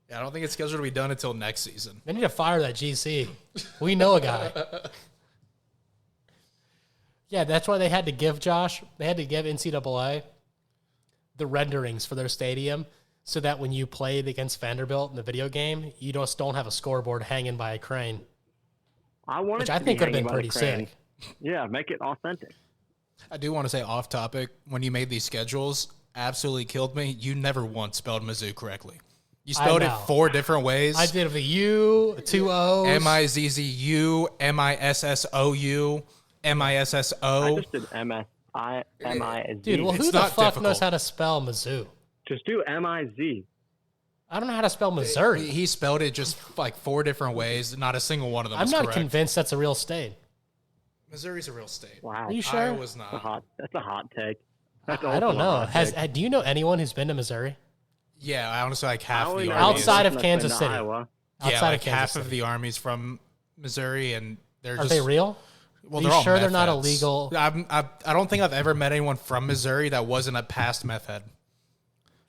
Yeah, I don't think it's scheduled to be done until next season. They need to fire that GC. We know a guy. Yeah, that's why they had to give NCAA the renderings for their stadium so that when you played against Vanderbilt in the video game, you just don't have a scoreboard hanging by a crane, I wanted which I to think be would have been hanging by the pretty crane. sick. Yeah, make it authentic. I do want to say off topic, when you made these schedules, absolutely killed me. You never once spelled Mizzou correctly. You spelled it know. 4 different ways. I did the U, 2 O's. Mizzu, Missou, I Misso. just did M-I-Z. Dude, well, It's who the not fuck knows difficult. how to spell Mizzou? Just do M-I-Z. I don't know how to spell Missouri. He spelled it just like 4 different ways. Not a single one of them I'm was not correct. convinced that's a real state. Missouri's a real state. Wow. Are you sure? Iowa's That's not. that's a hot take. That's I don't also a know. hot take. Do you know anyone who's been to Missouri? Yeah, I honestly like I half only the know army. Outside anyone of that's been Kansas to City. Iowa. Outside Yeah, like of Kansas half City. of the army's from Missouri, and they're Are just they real? Well, Are they're you all sure they're meth not heads. illegal? I don't think I've ever met anyone from Missouri that wasn't a past meth head.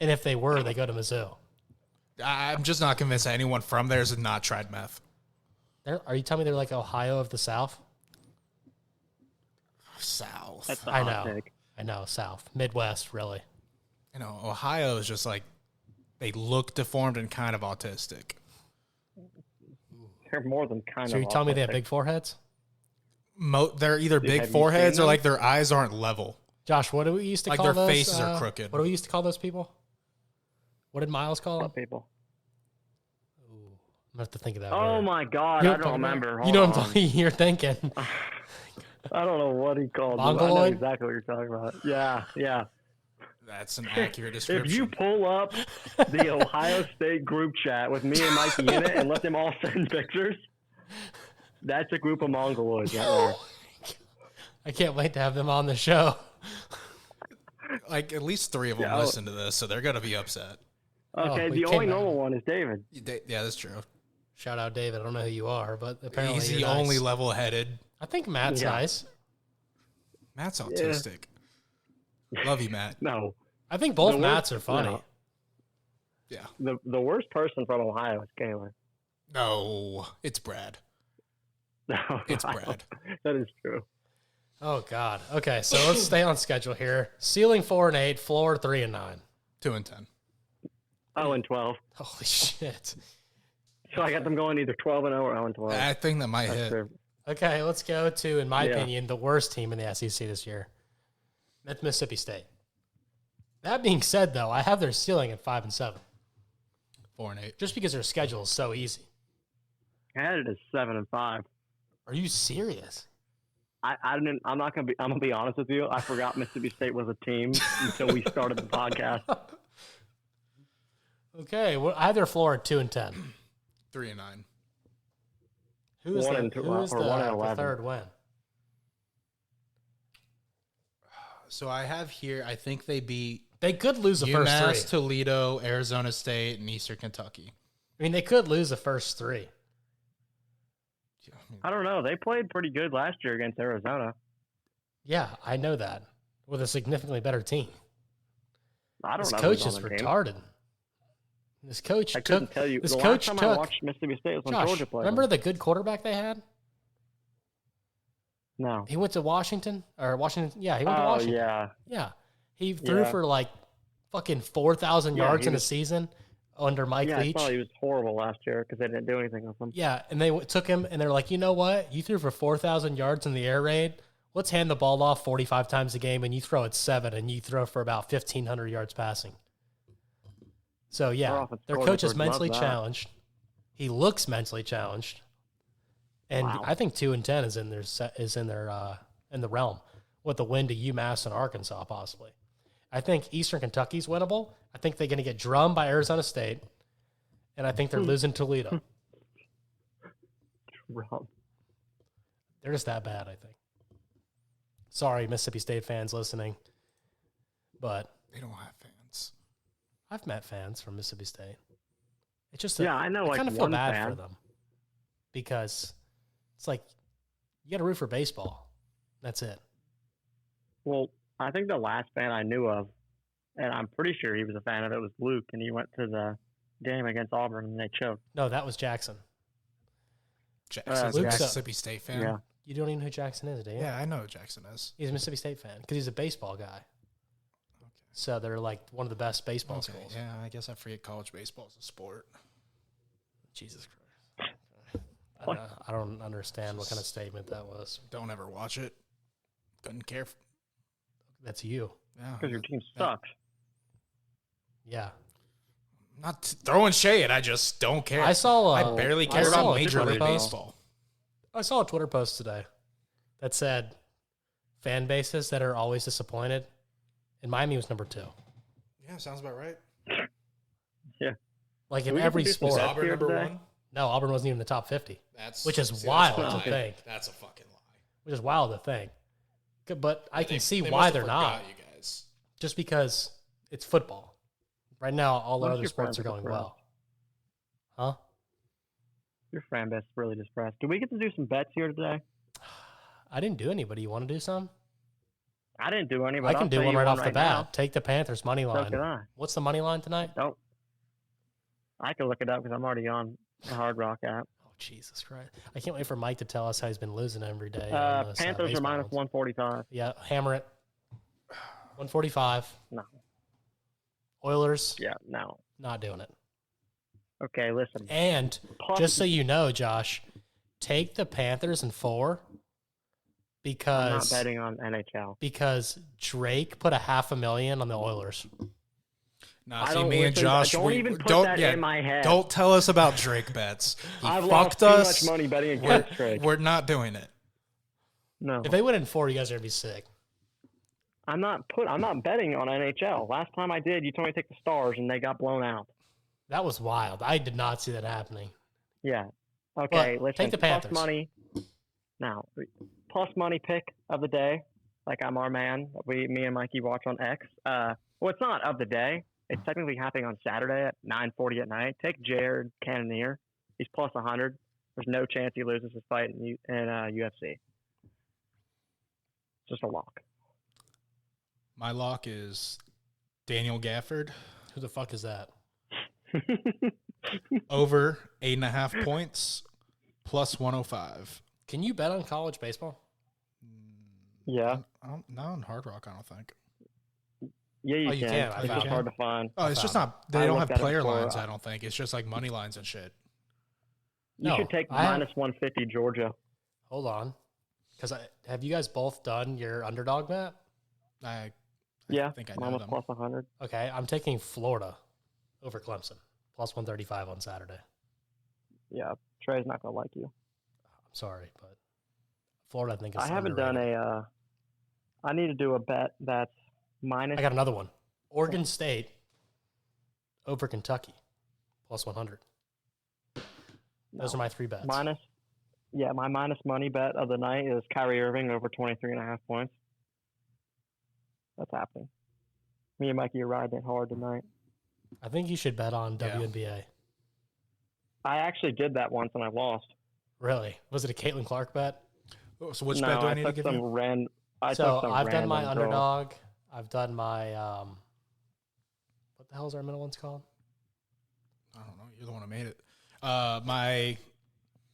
And if they were, they go to Mizzou. I'm just not convinced that anyone from there has not tried meth. Are you telling me they're like Ohio of the South? South. That's a I hot know. take. I know, South. Midwest, really. You know, Ohio is just like, they look deformed and kind of autistic. They're more than kind So of. you telling me they have autistic. big foreheads? They're either big have you foreheads seen or them? like their eyes aren't level. Josh, what do we used to Like call their those? faces are crooked. What do we used to call those people? What did Miles call them? What people? I'm going to have to think of that Oh word. my God! You know I what don't I'm talking remember. about? You know what Hold I'm on. talking You're thinking. I don't know what he called them. I know Mongoloid? exactly what you're talking about. Yeah, yeah. That's an accurate If description. you pull up the Ohio State group chat with me and Mikey in it and let them all send pictures, that's a group of mongoloids right I can't wait to have them on the show. Like at least 3 of them Yeah, listen to this, so they're gonna be upset. there. Okay, we the only came out. normal one is David. Yeah, that's true. Shout out David. I don't know who you are, but apparently He's you're the nice. only level-headed. I think Matt's Yeah. nice. Matt's autistic. Love you, Matt. No, I think both The Matts worst- are funny. no. Yeah. the worst person from Ohio is Kayla. No, it's Brad. No, It's Brad. That is true. Oh God. Okay, so let's stay on schedule here. Ceiling 4-8, floor 3-9. 2-10. 0-12. Holy shit. So I got them going either 12-0 or 0-12. I think that might That's hit. their- Okay, let's go to, in my Yeah. opinion, the worst team in the SEC this year. That's Mississippi State. That being said, though, I have their ceiling at 5-7. 4-8. Just because their schedule is so easy. I had it as 7-5. Are you serious? I didn't. I'm not gonna be. I'm gonna be honest with you. I forgot Mississippi State was a team until we started the podcast. Okay, well, I have their floor at 2-10. 3-9. Who is 1-2, who is or the 1-11. third win? So I have here, I think they beat They could lose the UMass, first 3. Toledo, Arizona State, and Eastern Kentucky. I mean, they could lose the first 3. I don't know. They played pretty good last year against Arizona. Yeah, I know that. With a significantly better team. I don't This know. coach who's is on the team. retarded. This coach I couldn't took. tell you. This The coach last time I took. watched Mississippi State was when Josh, Georgia played. remember them. the good quarterback they had? No. He went to Washington or Washington. Yeah, he went to Oh Washington. yeah. Yeah, he threw Yeah. for like fucking 4,000 Yeah, yards he in a was- season under Mike Yeah, I Leach. saw he was horrible last year because they didn't do anything with him. Yeah, and they took him and they're like, you know what? You threw for 4,000 yards in the air raid. Let's hand the ball off 45 times a game, and you throw it 7, and you throw for about 1,500 yards passing. So Our yeah, offensive their coach is coordinator mentally loves that. challenged. He looks mentally challenged, and Wow. I think 2-10 is in their in the realm with the win to UMass and Arkansas possibly. I think Eastern Kentucky's winnable. I think they're going to get drummed by Arizona State, and I think they're losing Toledo. Rob. They're just that bad, I think. Sorry, Mississippi State fans listening, but They don't have fans. I've met fans from Mississippi State. It's just Yeah, I know. I Like kind of feel one bad fan. for them because it's like you got to root for baseball. That's it. Well, I think the last fan I knew of, and I'm pretty sure he was a fan of it, was Luke, and he went to the game against Auburn and they choked. No, that was Jackson. Jackson's Luke's a a- Mississippi State fan. Yeah. You don't even know who Jackson is, do you? Yeah, I know who Jackson is. He's a Mississippi State fan because he's a baseball guy. So they're like one of the best baseball Okay, schools. yeah, I guess I forget college baseball is a sport. Jesus Christ. I don't understand what kind of statement that was. Don't ever watch it. Couldn't care. That's you. Yeah, Because your team yeah. sucks. Yeah. Not throwing shade. I just don't care. I saw I barely care saw about a Major Twitter League post. Baseball. I saw a Twitter post today that said fan bases that are always disappointed, and Miami was number 2. Yeah, sounds about right. Yeah. Like Do in we get to every do some sport. bets? Auburn here number today? 1. No, Auburn wasn't even in the top 50, That's which is see, wild that's a to lie. think. That's a fucking lie. Which is wild to think. But I can see They why must they're have not. forgot, you guys. Just because it's football. Right now, all the Most of other your sports friends are are going depressed. well. Huh? Your fan base is really depressed. Do we get to do some bets here today? I didn't do any, but do you want to do some? I didn't do any, but I I'll can do tell one you right off the right bat. now. Take the Panthers money So line. can I. What's the money line tonight? Don't. I can look it up because I'm already on the Hard Rock app. Oh, Jesus Christ. I can't wait for Mike to tell us how he's been losing every day. on this, Panthers are baseball minus ones. 145. Yeah, hammer it. 145. No. Oilers, Yeah, no. not doing it. Okay, listen. And Plus, just so you know, Josh, take the Panthers in 4 I'm not because betting on NHL. Drake put $500,000 on the Oilers. Nah, I see, don't me and listen- Josh, don't we even put don't. that Yeah, in my head. don't tell us about Drake bets. He I've lost fucked too us. much money betting We're, against Drake. we're not doing it. No, If they win in 4, you guys are gonna be sick. I'm not betting on NHL. Last time I did, you told me to take the Stars, and they got blown out. That was wild. I did not see that happening. Yeah. Okay, But listen. take the Panthers. Plus money. Now, plus money pick of the day. Like I'm our man. Me and Mikey watch on X. Well, it's not of the day. It's technically happening on Saturday at 9:40 at night. Take Jared Cannonier. He's plus 100. There's no chance he loses his fight in UFC. Just a lock. My lock is Daniel Gafford Who the fuck is that? over 8.5 points plus 105. Can you bet on college baseball? Yeah. Not on Hard Rock, I don't think. Yeah, you Oh, you can. can. I It's found just it. hard to find. Oh, it's just found not. They I don't looked have at it player before. lines, I don't think. It's just like money lines and shit. You No, should take I have- minus 150 Georgia. Hold on. Because have you guys both done your underdog bet? I Yeah, think I mine know was them. plus 100. Okay, I'm taking Florida over Clemson, plus 135 on Saturday. Yeah, Trey's not gonna like you. I'm sorry, but Florida, I think, is I haven't underrated. done I need to do a bet that's minus. I got another one. Oregon State over Kentucky, plus 100. Those are my 3 bets. My minus money bet of the night is Kyrie Irving over 23.5 points. That's happening. Me and Mikey are riding it hard tonight. I think you should bet on Yeah. WNBA. I actually did that once and I lost. Really? Was it a Caitlin Clark bet? So which no, bet do I I need to took give some you? I've done my random girl. underdog. I've done my what the hell is our middle one's called? I don't know. You're the one who made it. My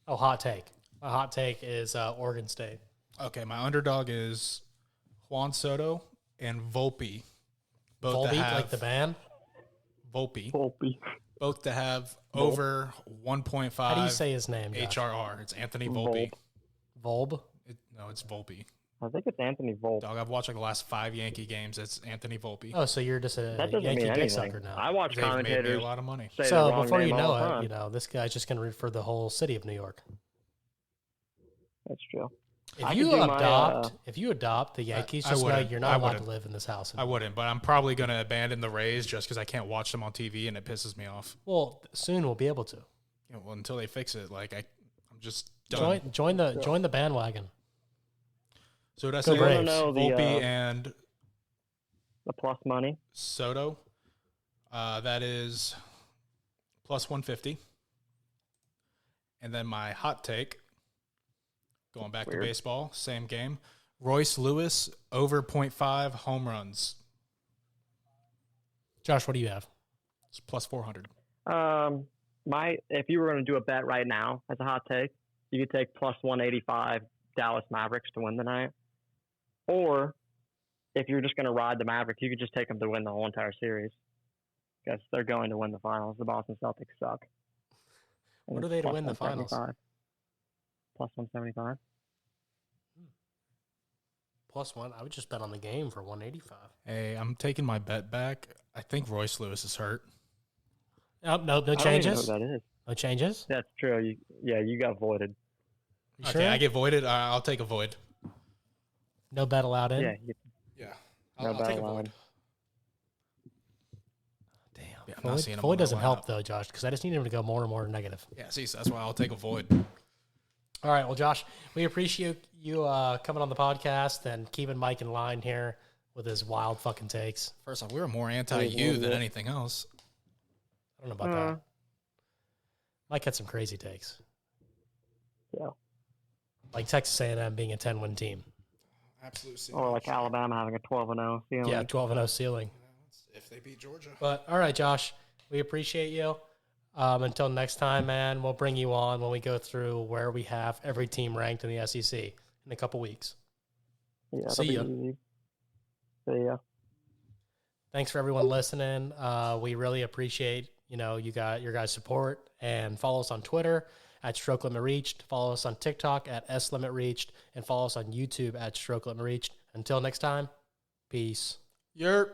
Hot take. My hot take is Oregon State. my underdog is Juan Soto and Volpe. Both to Volbeat, have like the band. Volpe. Volpe. Both to have over 1.5 How do you say his name, Josh? HRR. It's Anthony Volpe. Volb? No, it's Volpe. I think it's Anthony Volpe. Dog, I've watched like the last 5 Yankee games. It's Anthony Volpe. Oh, so you're just a That doesn't Yankee mean dick anything. sucker now. I watch They've made me a commentators lot of money. say the So wrong before name you all know the it, time. you know, this guy's just going to root for the whole city of New York. That's true. If I you could do my, adopt the Yankees, I just know wouldn't. you're I not allowed to wouldn't. live in this house. I wouldn't, but I'm probably going to abandon the Rays just because I can't watch them on TV and it pisses me off. Well, soon we'll be able to. Well, until they fix it, like I'm just done. Join the bandwagon. So what I Go say? Braves. know the, Volpe and the plus money. Soto. That is plus 150. And then my hot take, going back to Weird. baseball, same game. Royce Lewis over 0.5 home runs. Josh, what do you have? It's plus 400. If you were going to do a bet right now as a hot take, you could take plus 185 Dallas Mavericks to win the night. Or if you're just going to ride the Mavericks, you could just take them to win the whole entire series because they're going to win the finals. The Boston Celtics suck. And What are it's they to plus win the finals? 175. Plus 175. +1. I would just bet on the game for 185. Hey, I'm taking my bet back. I think Royce Lewis is hurt. No I don't even know changes. who that is. No changes. That's true. You got voided. You Okay, sure? I get voided. I'll take a void. No bet allowed in. Yeah. Yeah. No I'll take a bet void. allowed. Damn. Yeah, I'm not seeing him on Void the doesn't help lineup. though, Josh, because I just need him to go more and more negative. Yeah, see, so that's why I'll take a void. All right, well, Josh, we appreciate you coming on the podcast and keeping Mike in line here with his wild fucking takes. First off, we were more anti-you than anything else. I don't know about that. Mike had some crazy takes. Yeah. Like Texas A&M being a 10-win team. Absolutely. Or like Alabama having a 12-0 ceiling. Yeah, 12-0 ceiling. If they beat Georgia. But all right, Josh, we appreciate you. Until next time, man, we'll bring you on when we go through where we have every team ranked in the SEC in a couple weeks. Yeah, See ya. that'll be easy. See ya. Thanks for everyone listening. We really appreciate your guys' support, and follow us on Twitter at Stroke Limit Reached. Follow us on TikTok at S Limit Reached, and follow us on YouTube at Stroke Limit Reached. Until next time, peace. Yerp.